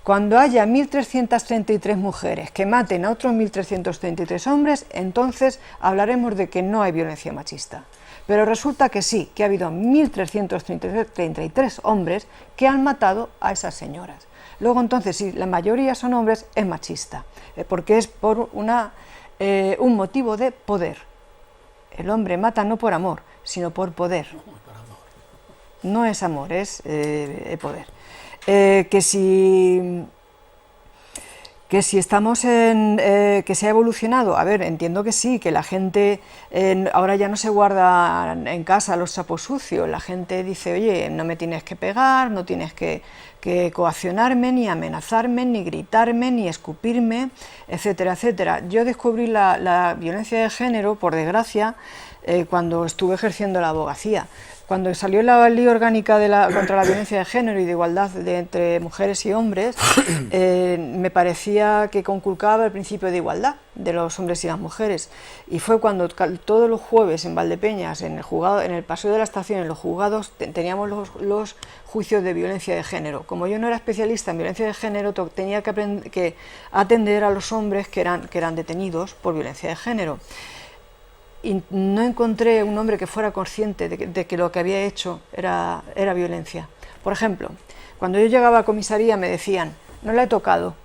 cuando haya 1.333 mujeres que maten a otros 1.333 hombres, entonces hablaremos de que no hay violencia machista. Pero resulta que sí, que ha habido 1.333 hombres que han matado a esas señoras. Luego entonces, si la mayoría son hombres, es machista, porque es por un motivo de poder. El hombre mata no por amor, sino por poder. No es amor, es poder. Que si estamos que se ha evolucionado, a ver, entiendo que sí, que la gente ahora ya no se guarda en casa los trapos sucios, la gente dice, oye, no me tienes que pegar, no tienes que coaccionarme, ni amenazarme, ni gritarme, ni escupirme, etcétera, etcétera. Yo descubrí la violencia de género, por desgracia, cuando estuve ejerciendo la abogacía. Cuando salió la ley orgánica contra la violencia de género y de igualdad entre mujeres y hombres, me parecía que conculcaba el principio de igualdad de los hombres y las mujeres. Y fue cuando todos los jueves en Valdepeñas, en el paseo de la estación, en los juzgados, teníamos los juicios de violencia de género. Como yo no era especialista en violencia de género, tenía que atender a los hombres que eran detenidos por violencia de género. Y no encontré un hombre que fuera consciente de que lo que había hecho era violencia. Por ejemplo, cuando yo llegaba a comisaría me decían, no la he tocado.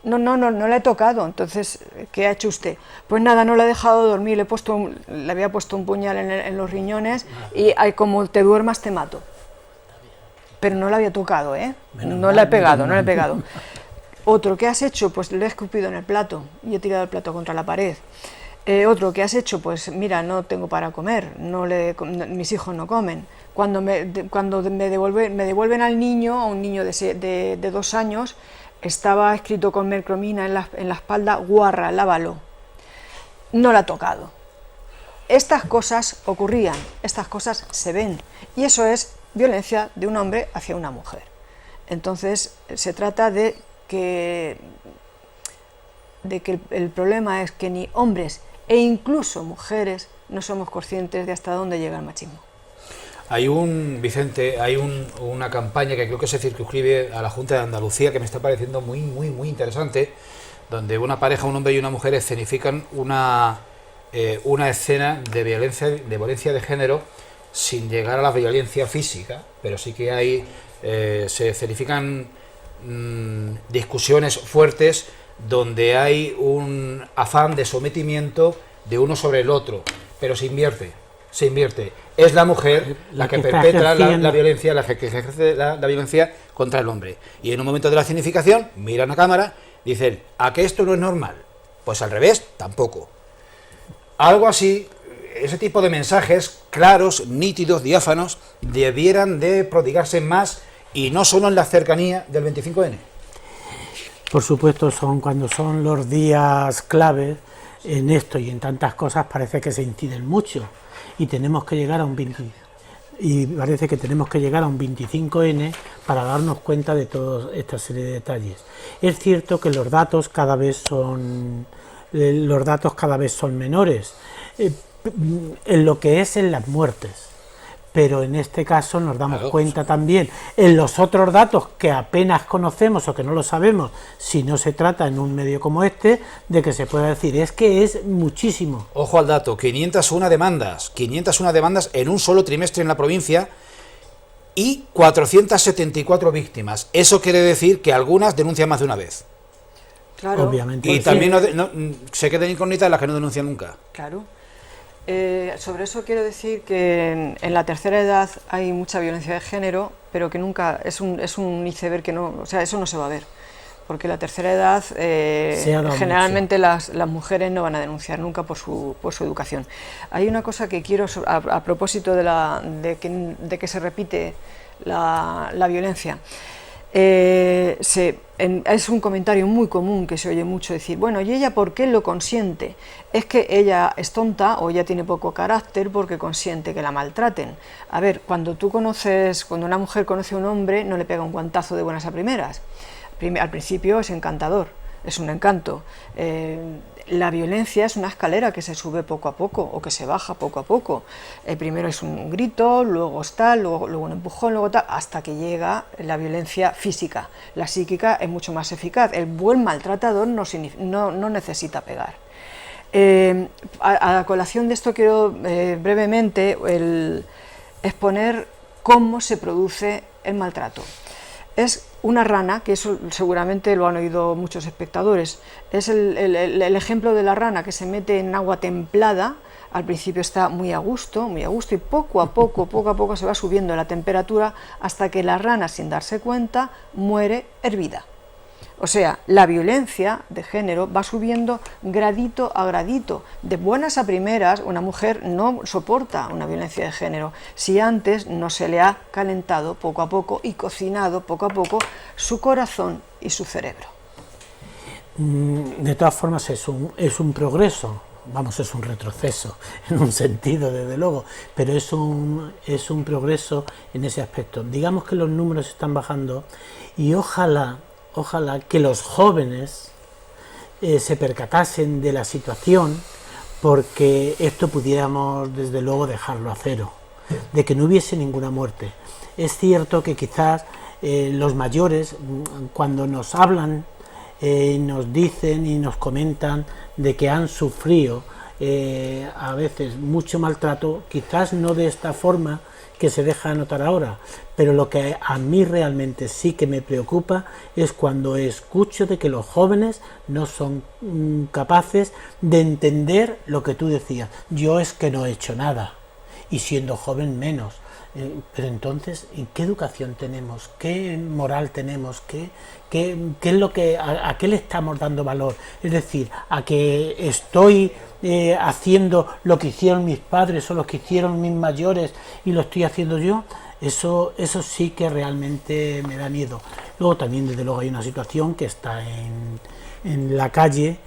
No la he tocado. Entonces, ¿qué ha hecho usted? Pues nada, no la he dejado dormir, le había puesto un puñal en los riñones y como te duermas te mato. Pero no la había tocado, ¿eh? No la he pegado. Otro, ¿qué has hecho? Pues le he escupido en el plato y he tirado el plato contra la pared. Otro, ¿qué has hecho? Pues mira, no tengo para comer, mis hijos no comen. Cuando me devuelven al niño, a un niño de 2 años, estaba escrito con mercromina en la espalda, guarra, lávalo. No la ha tocado. Estas cosas ocurrían, estas cosas se ven, y eso es violencia de un hombre hacia una mujer. Entonces, se trata de que el problema es que ni hombres e incluso mujeres no somos conscientes de hasta dónde llega el machismo. Hay una campaña que creo que se circunscribe a la Junta de Andalucía que me está pareciendo muy interesante, donde una pareja, un hombre y una mujer escenifican una escena de violencia de género sin llegar a la violencia física, pero sí que se escenifican discusiones fuertes donde hay un afán de sometimiento de uno sobre el otro, pero se invierte. Es la mujer la que perpetra la violencia, la que ejerce la violencia contra el hombre. Y en un momento de la escenificación, miran a cámara, dicen, ¿a que esto no es normal? Pues al revés, tampoco. Algo así, ese tipo de mensajes claros, nítidos, diáfanos, debieran de prodigarse más y no solo en la cercanía del 25N. Por supuesto, cuando son los días claves en esto y en tantas cosas, parece que se inciden mucho y tenemos que llegar a un 25N para darnos cuenta de toda esta serie de detalles. Es cierto que los datos cada vez son menores en lo que es en las muertes. Pero en este caso nos damos cuenta también en los otros datos que apenas conocemos o que no lo sabemos si no se trata en un medio como este, de que se pueda decir, es que es muchísimo. Ojo al dato, 501 demandas en un solo trimestre en la provincia y 474 víctimas. Eso quiere decir que algunas denuncian más de una vez. Claro. Obviamente. Y también se quedan incógnitas las que no denuncian nunca. Claro. Sobre eso quiero decir que en la tercera edad hay mucha violencia de género, pero que nunca, es un iceberg que no, o sea, eso no se va a ver, porque en la tercera edad generalmente las mujeres no van a denunciar nunca por su educación. Hay una cosa que quiero, a propósito de que se repite la violencia. Es un comentario muy común que se oye mucho decir, bueno, ¿y ella por qué lo consiente? Es que ella es tonta o ella tiene poco carácter porque consiente que la maltraten. A ver, cuando una mujer conoce a un hombre, no le pega un guantazo de buenas a primeras. Al principio es encantador, es un encanto. La violencia es una escalera que se sube poco a poco o que se baja poco a poco. Primero es un grito, luego luego un empujón, luego tal, hasta que llega la violencia física. La psíquica es mucho más eficaz. El buen maltratador no necesita pegar. A colación de esto quiero brevemente exponer cómo se produce el maltrato. Es una rana, que eso seguramente lo han oído muchos espectadores, es el ejemplo de la rana que se mete en agua templada. Al principio está muy a gusto y poco a poco se va subiendo la temperatura hasta que la rana, sin darse cuenta, muere hervida. O sea, la violencia de género va subiendo gradito a gradito. De buenas a primeras, una mujer no soporta una violencia de género si antes no se le ha calentado poco a poco y cocinado poco a poco su corazón y su cerebro. De todas formas es un progreso, vamos, es un retroceso en un sentido, desde luego, pero es un progreso en ese aspecto. Digamos que los números están bajando y ojalá que los jóvenes se percatasen de la situación, porque esto pudiéramos desde luego dejarlo a cero, de que no hubiese ninguna muerte. Es cierto que quizás los mayores, cuando nos hablan, nos dicen y nos comentan de que han sufrido a veces mucho maltrato, quizás no de esta forma que se deja notar ahora, pero lo que a mí realmente sí que me preocupa es cuando escucho de que los jóvenes no son capaces de entender lo que tú decías. Yo es que no he hecho nada, y siendo joven menos. Pero entonces, ¿en qué educación tenemos? ¿Qué moral tenemos? ¿Qué es lo que, a qué le estamos dando valor? Es decir, a que estoy haciendo lo que hicieron mis padres o lo que hicieron mis mayores y lo estoy haciendo yo. Eso sí que realmente me da miedo. Luego también, desde luego, hay una situación que está en la calle,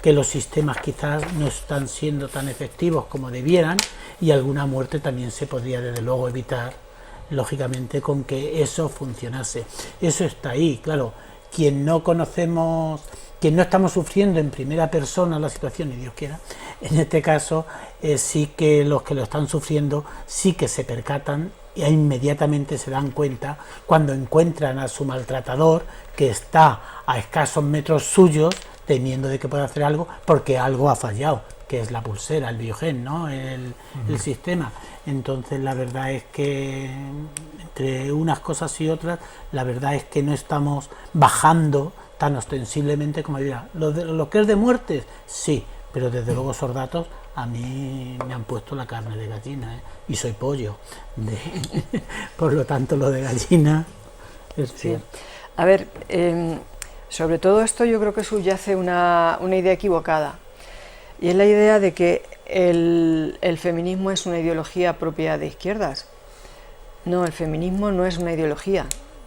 que los sistemas quizás no están siendo tan efectivos como debieran, y alguna muerte también se podría desde luego evitar, lógicamente, con que eso funcionase. Eso está ahí, claro. Quien no conocemos, quien no estamos sufriendo en primera persona la situación, y Dios quiera, en este caso sí que los que lo están sufriendo sí que se percatan y inmediatamente se dan cuenta cuando encuentran a su maltratador, que está a escasos metros suyos, temiendo de que pueda hacer algo porque algo ha fallado, que es la pulsera, el biogen, ¿no? el sistema. Entonces la verdad es que entre unas cosas y otras, la verdad es que no estamos bajando tan ostensiblemente como dirá. Lo que es de muertes, sí, pero desde luego esos datos a mí me han puesto la carne de gallina, y soy pollo. Por lo tanto, lo de gallina es cierto. A ver, sobre todo esto yo creo que subyace una idea equivocada, y es la idea de que el feminismo es una ideología propia de izquierdas. No, el feminismo no es una ideología,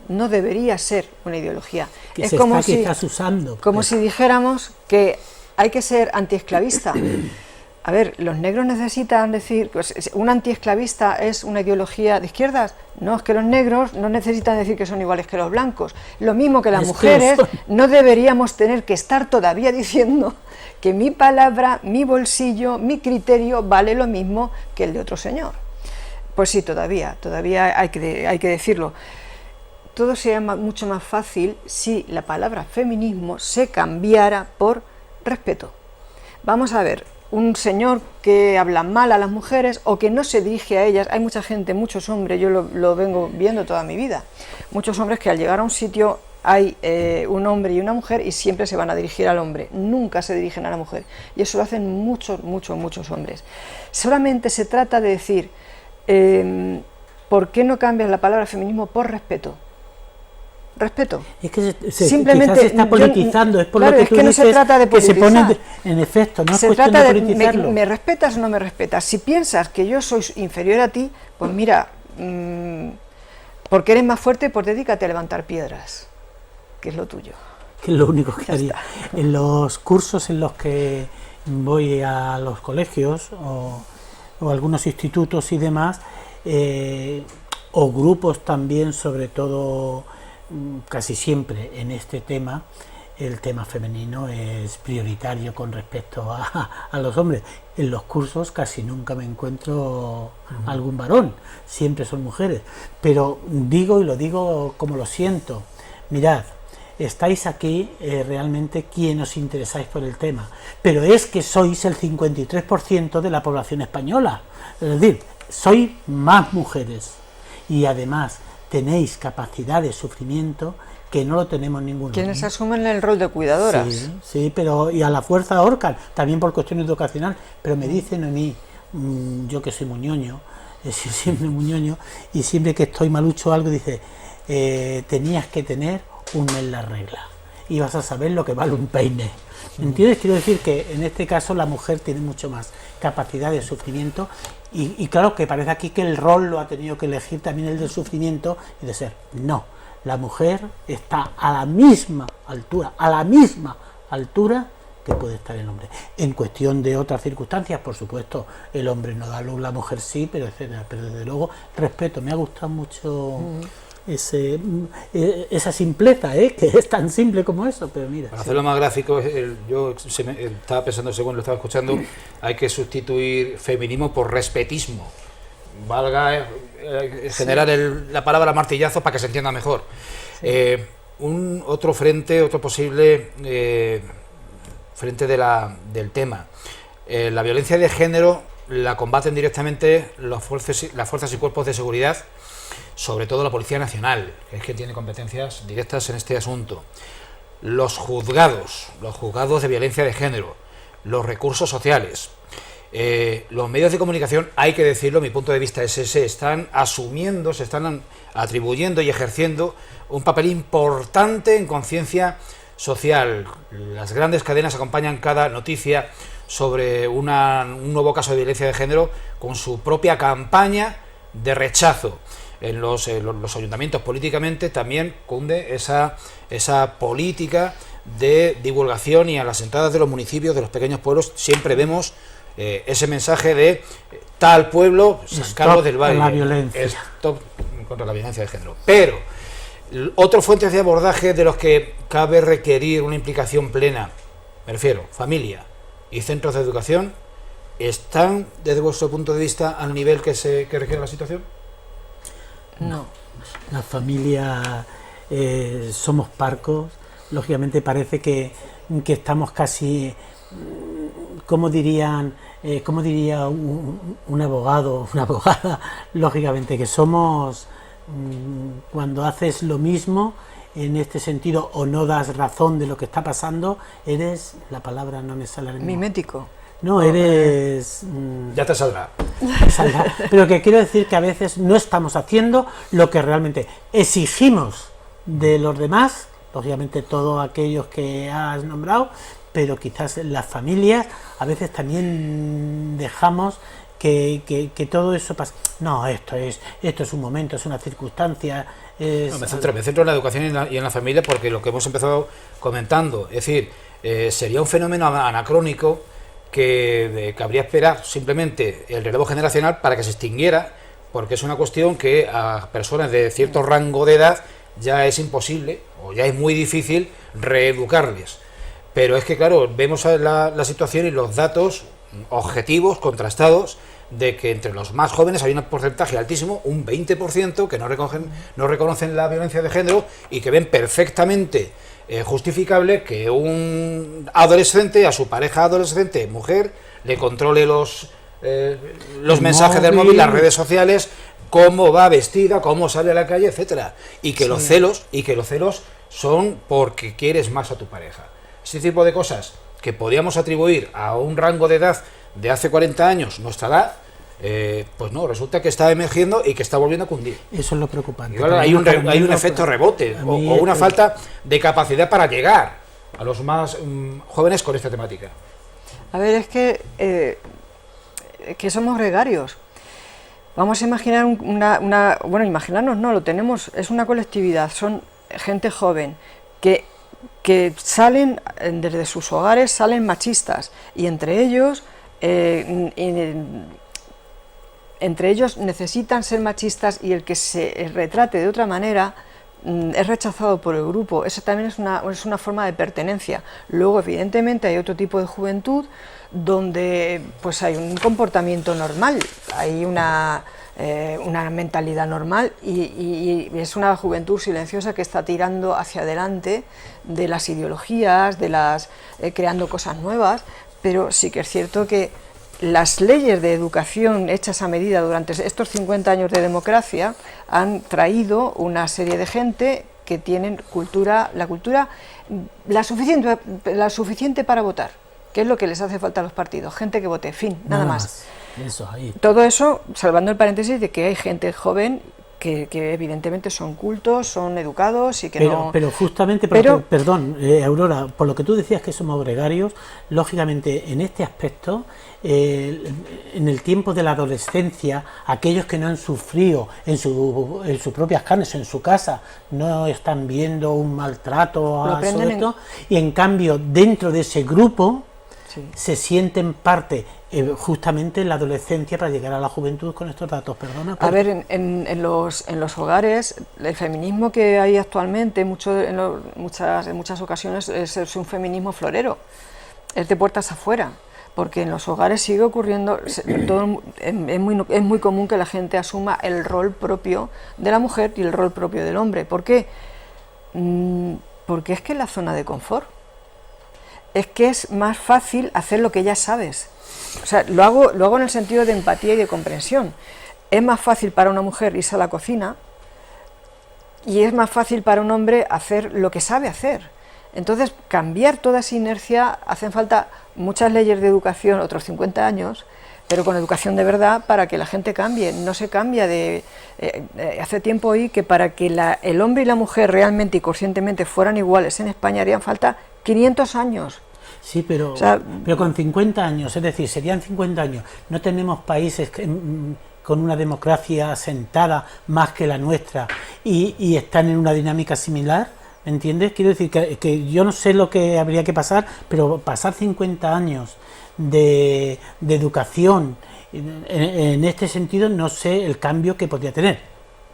no debería ser una ideología. Es como si dijéramos que hay que ser antiesclavista. A ver, ¿los negros necesitan decir, pues, un antiesclavista es una ideología de izquierdas? No, es que los negros no necesitan decir que son iguales que los blancos. Lo mismo que las mujeres, no deberíamos tener que estar todavía diciendo que mi palabra, mi bolsillo, mi criterio vale lo mismo que el de otro señor. Pues sí, todavía hay que decirlo. Todo sería mucho más fácil si la palabra feminismo se cambiara por respeto. Vamos a ver, un señor que habla mal a las mujeres o que no se dirige a ellas. Hay mucha gente, muchos hombres, yo lo vengo viendo toda mi vida, muchos hombres que al llegar a un sitio hay un hombre y una mujer y siempre se van a dirigir al hombre, nunca se dirigen a la mujer, y eso lo hacen muchos hombres. Solamente se trata de decir, ¿por qué no cambias la palabra feminismo por respeto? Respeto. Es que simplemente quizás se está politizando, es por claro, lo que es tú que no dices, se trata de politizar. que se pone en efecto, no es cuestión de politizarlo. ¿Me respetas o no me respetas? Si piensas que yo soy inferior a ti, pues mira, porque eres más fuerte, pues dedícate a levantar piedras, que es lo tuyo. Que es lo único que haría. En los cursos en los que voy a los colegios o algunos institutos y demás, o grupos también, sobre todo casi siempre en este tema, el tema femenino es prioritario con respecto a los hombres. En los cursos casi nunca me encuentro algún varón, siempre son mujeres, pero digo, y lo digo como lo siento, mirad, estáis aquí realmente quienes os interesáis por el tema, pero es que sois el 53% de la población española, es decir, sois más mujeres y además tenéis capacidad de sufrimiento que no lo tenemos ninguno. Quienes asumen el rol de cuidadoras. Sí, sí, pero y a la fuerza ahorcan, también por cuestión educacional, pero me dicen a mí, yo que soy muñoño, siempre muñoño, y siempre que estoy malucho algo, dice, tenías que tener un mes la regla, y vas a saber lo que vale un peine. ¿Entiendes? Quiero decir que en este caso la mujer tiene mucho más capacidad de sufrimiento y claro que parece aquí que el rol lo ha tenido que elegir también el del sufrimiento y de ser. No, la mujer está a la misma altura que puede estar el hombre. En cuestión de otras circunstancias, por supuesto, el hombre no da luz, la mujer sí, pero etcétera. Pero desde luego, respeto, me ha gustado mucho esa simpleza, que es tan simple como eso, pero mira. Para hacerlo más gráfico, yo estaba pensando, según lo estaba escuchando, hay que sustituir feminismo por respetismo. Valga generar la palabra martillazo para que se entienda mejor. Sí. Otro posible frente del tema. La violencia de género la combaten directamente las fuerzas y cuerpos de seguridad, sobre todo la Policía Nacional, que es que tiene competencias directas en este asunto. Los juzgados de violencia de género, los recursos sociales, los medios de comunicación, hay que decirlo, mi punto de vista es ese, están asumiendo, se están atribuyendo y ejerciendo un papel importante en conciencia social. Las grandes cadenas acompañan cada noticia sobre un nuevo caso de violencia de género con su propia campaña de rechazo. En los ayuntamientos políticamente también cunde esa política de divulgación, y a las entradas de los municipios, de los pequeños pueblos, siempre vemos ese mensaje de tal pueblo, San Carlos del Valle, la violencia. Stop contra la violencia de género. Pero otros fuentes de abordaje de los que cabe requerir una implicación plena, me refiero, familia y centros de educación, ¿están desde vuestro punto de vista al nivel que requiere la situación? No, la familia somos parcos, lógicamente parece que estamos casi, como diría un abogado, una abogada, lógicamente que somos, cuando haces lo mismo, en este sentido, o no das razón de lo que está pasando, eres, la palabra no me sale. Mimético. No, eres... ya te saldrá. Pero que quiero decir que a veces no estamos haciendo lo que realmente exigimos de los demás, lógicamente todos aquellos que has nombrado, pero quizás las familias a veces también dejamos que todo eso pase. No, esto es un momento, es una circunstancia. Me centro en la educación y en la familia, porque lo que hemos empezado comentando, es decir, sería un fenómeno anacrónico que cabría esperar simplemente el relevo generacional para que se extinguiera, porque es una cuestión que a personas de cierto rango de edad ya es imposible o ya es muy difícil reeducarles. Pero es que, claro, vemos la situación y los datos objetivos, contrastados, de que entre los más jóvenes hay un porcentaje altísimo, un 20%, que no reconocen la violencia de género y que ven perfectamente justificable que un adolescente, a su pareja adolescente, mujer, le controle los los mensajes del móvil, las redes sociales, cómo va vestida, cómo sale a la calle, etcétera, y que los celos son porque quieres más a tu pareja. Ese tipo de cosas que podíamos atribuir a un rango de edad de hace 40 años, nuestra edad, pues no, resulta que está emergiendo y que está volviendo a cundir. Eso es lo preocupante. Y ahora hay un efecto rebote o una falta de capacidad para llegar a los más jóvenes con esta temática. A ver, es que somos gregarios. Vamos a imaginar bueno, imaginarnos no, lo tenemos, es una colectividad, son gente joven que salen desde sus hogares, salen machistas, y entre ellos necesitan ser machistas, y el que se retrate de otra manera es rechazado por el grupo. Eso también es una forma de pertenencia. Luego, evidentemente, hay otro tipo de juventud donde pues hay un comportamiento normal, hay una mentalidad normal, y es una juventud silenciosa que está tirando hacia adelante de las ideologías, creando cosas nuevas. Pero sí que es cierto que las leyes de educación hechas a medida durante estos 50 años de democracia han traído una serie de gente que tienen la cultura suficiente para votar, que es lo que les hace falta a los partidos, gente que vote, fin, nada más. Eso, ahí. Todo eso, salvando el paréntesis de que hay gente joven que evidentemente son cultos, son educados y que pero justamente, perdón, Aurora, por lo que tú decías que somos gregarios, lógicamente en este aspecto, en el tiempo de la adolescencia, aquellos que no han sufrido en sus propias carnes, en su casa, no están viendo un maltrato a esto, y en cambio dentro de ese grupo se sienten parte justamente en la adolescencia para llegar a la juventud con estos datos. Perdona. A ver, en los hogares, el feminismo que hay actualmente en muchas ocasiones es un feminismo florero, es de puertas afuera, porque en los hogares sigue ocurriendo, es muy común que la gente asuma el rol propio de la mujer y el rol propio del hombre. ¿Por qué? Porque es que es la zona de confort. Es que es más fácil hacer lo que ya sabes. O sea, lo hago en el sentido de empatía y de comprensión. Es más fácil para una mujer irse a la cocina, y es más fácil para un hombre hacer lo que sabe hacer. Entonces, cambiar toda esa inercia, hacen falta muchas leyes de educación, otros 50 años, pero con educación de verdad, para que la gente cambie. No se cambia hace tiempo oí que para que el hombre y la mujer realmente y conscientemente fueran iguales en España harían falta 500 años. Sí, pero con 50 años, es decir, serían 50 años. No tenemos países con una democracia asentada más que la nuestra y están en una dinámica similar, ¿me entiendes? Quiero decir que yo no sé lo que habría que pasar, pero pasar 50 años de educación en este sentido, no sé el cambio que podría tener,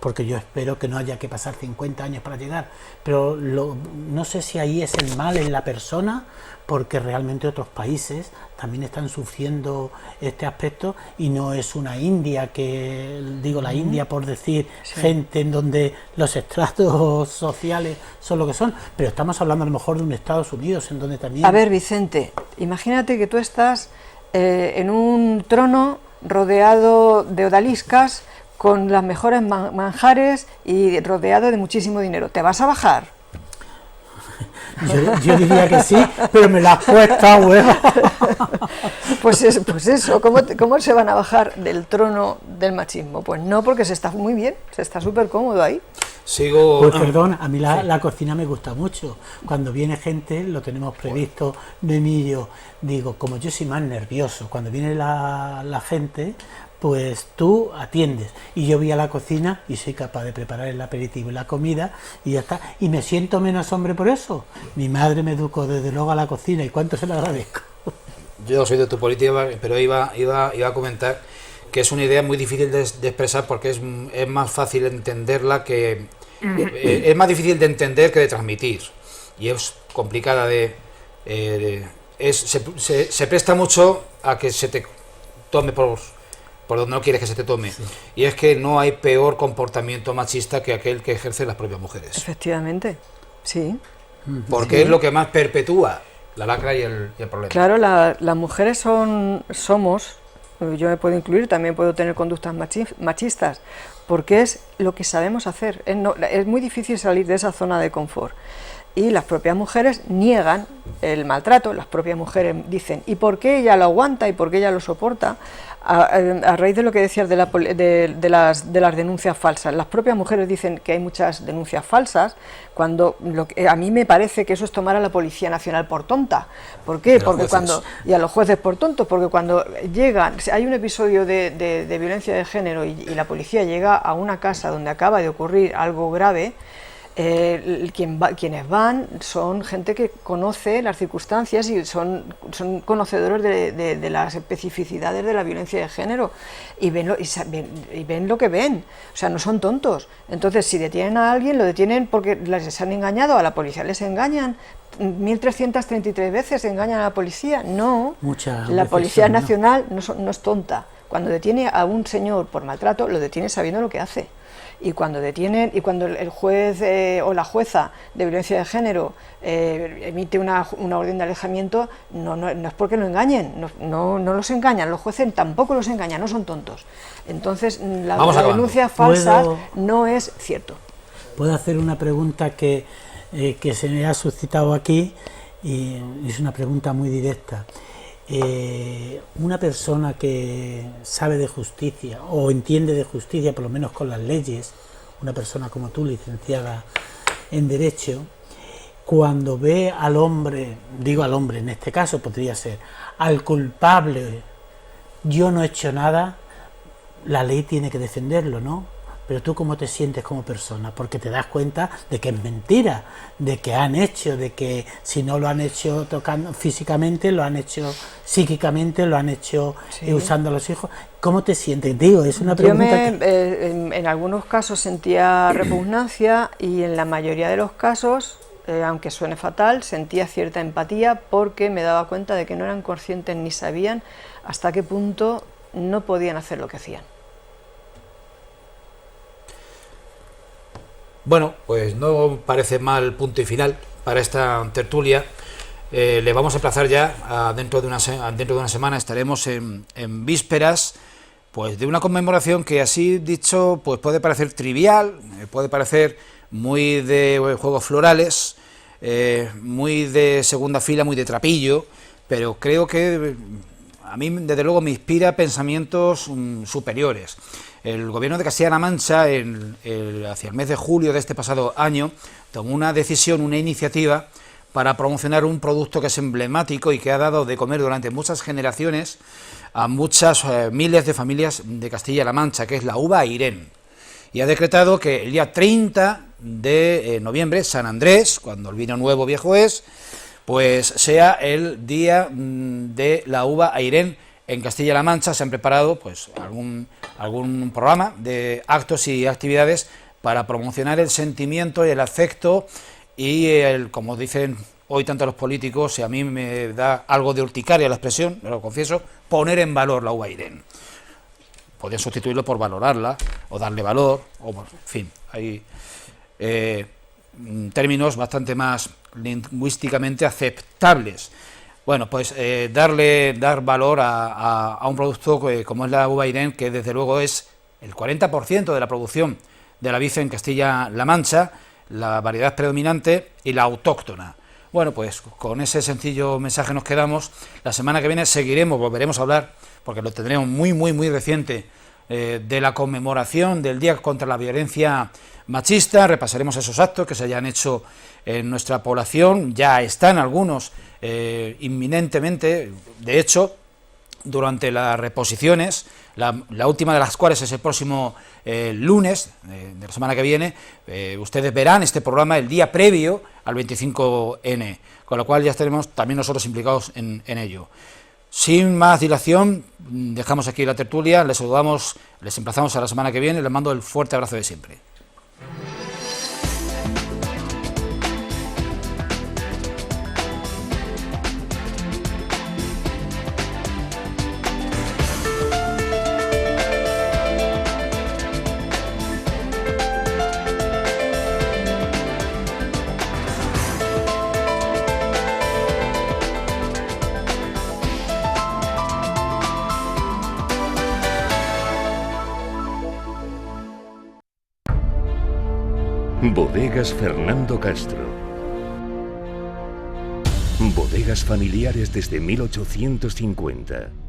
porque yo espero que no haya que pasar 50 años para llegar, pero no sé si ahí es el mal en la persona, porque realmente otros países también están sufriendo este aspecto, y no es una India, que digo la India por decir gente en donde los estratos sociales son lo que son, pero estamos hablando a lo mejor de un Estados Unidos en donde también... A ver, Vicente, imagínate que tú estás en un trono rodeado de odaliscas, con las mejores manjares y rodeado de muchísimo dinero. ¿Te vas a bajar? Yo diría que sí, pero me la has puesto a huevo. Pues eso, ¿cómo se van a bajar del trono del machismo? Pues no, porque se está muy bien, se está súper cómodo ahí. Pues perdón, a mí la cocina me gusta mucho. Cuando viene gente, lo tenemos previsto de mí, yo digo, como yo soy más nervioso, cuando viene la gente, pues tú atiendes, y yo voy a la cocina y soy capaz de preparar el aperitivo y la comida, y ya está, y me siento menos hombre por eso. Mi madre me educó desde luego a la cocina, y cuánto se lo agradezco. Yo soy de tu política, pero iba a comentar que es una idea muy difícil de expresar, porque es más fácil entenderla que... es más difícil de entender que de transmitir, y es complicada se presta mucho a que se te tome por donde no quieres que se te tome. Sí. Y es que no hay peor comportamiento machista que aquel que ejercen las propias mujeres. Efectivamente, sí. Porque es lo que más perpetúa la lacra y el problema. Claro, las mujeres somos yo me puedo incluir, también puedo tener conductas machistas, porque es lo que sabemos hacer. Es muy difícil salir de esa zona de confort. Y las propias mujeres niegan el maltrato, las propias mujeres dicen, ¿y por qué ella lo aguanta y por qué ella lo soporta? A raíz de lo que decías de las denuncias falsas, las propias mujeres dicen que hay muchas denuncias falsas, cuando a mí me parece que eso es tomar a la Policía Nacional por tonta. ¿Por qué? Y a los jueces por tontos, porque cuando llegan, hay un episodio de violencia de género y la policía llega a una casa donde acaba de ocurrir algo grave, quienes van son gente que conoce las circunstancias y son conocedores de las especificidades de la violencia de género y ven lo que ven, o sea, no son tontos. Entonces, si detienen a alguien, lo detienen porque les han engañado, a la policía les engañan 1333 veces, engañan a la policía. No, la Policía Nacional no es tonta. Cuando detiene a un señor por maltrato, lo detiene sabiendo lo que hace. Y cuando el juez o la jueza de violencia de género emite una orden de alejamiento, no es porque lo engañen, no los engañan, los jueces tampoco los engañan, no son tontos. Entonces, la denuncia falsa no es cierto. Puedo hacer una pregunta que se me ha suscitado aquí, y es una pregunta muy directa. Una persona que sabe de justicia o entiende de justicia, por lo menos con las leyes, una persona como tú, licenciada en Derecho, cuando ve al hombre, digo al hombre en este caso, podría ser al culpable, yo no he hecho nada, la ley tiene que defenderlo, ¿no? Pero tú, ¿cómo te sientes como persona? Porque te das cuenta de que es mentira, de que han hecho, de que si no lo han hecho tocando físicamente, lo han hecho psíquicamente, lo han hecho usando a los hijos. ¿Cómo te sientes? Digo, es una pregunta en algunos casos sentía repugnancia y en la mayoría de los casos, aunque suene fatal, sentía cierta empatía porque me daba cuenta de que no eran conscientes ni sabían hasta qué punto no podían hacer lo que hacían. Bueno, pues no parece mal punto y final para esta tertulia. Le vamos a emplazar ya dentro de una semana. Estaremos en vísperas pues de una conmemoración que, así dicho, pues puede parecer trivial, puede parecer muy de juegos florales, muy de segunda fila, muy de trapillo, pero creo que a mí, desde luego, me inspira pensamientos superiores. El Gobierno de Castilla-La Mancha, hacia el mes de julio de este pasado año, tomó una decisión, una iniciativa para promocionar un producto que es emblemático y que ha dado de comer durante muchas generaciones a muchas miles de familias de Castilla-La Mancha, que es la uva Airén. Y ha decretado que el día 30 de noviembre, San Andrés, cuando el vino nuevo viejo es, pues sea el día de la uva Airén en Castilla-La Mancha. Se han preparado pues algún programa de actos y actividades para promocionar el sentimiento y el afecto y como dicen hoy tanto los políticos, y a mí me da algo de urticaria la expresión, me lo confieso, poner en valor la uva Airén. Podrían sustituirlo por valorarla o darle valor, o en fin, hay términos bastante más lingüísticamente aceptables. Bueno, pues dar valor a un producto como es la uva Airén, que desde luego es el 40% de la producción de la vid en Castilla-La Mancha, la variedad predominante y la autóctona. Bueno, pues con ese sencillo mensaje nos quedamos. La semana que viene volveremos a hablar, porque lo tendremos muy reciente, de la conmemoración del Día contra la Violencia Machista. Repasaremos esos actos que se hayan hecho en nuestra población. Ya están algunos inminentemente, de hecho, durante las reposiciones, la última de las cuales es el próximo lunes de la semana que viene. Ustedes verán este programa el día previo al 25N, con lo cual ya estaremos también nosotros implicados en ello. Sin más dilación, dejamos aquí la tertulia, les saludamos, les emplazamos a la semana que viene, les mando el fuerte abrazo de siempre. Bodegas Fernando Castro. Bodegas familiares desde 1850.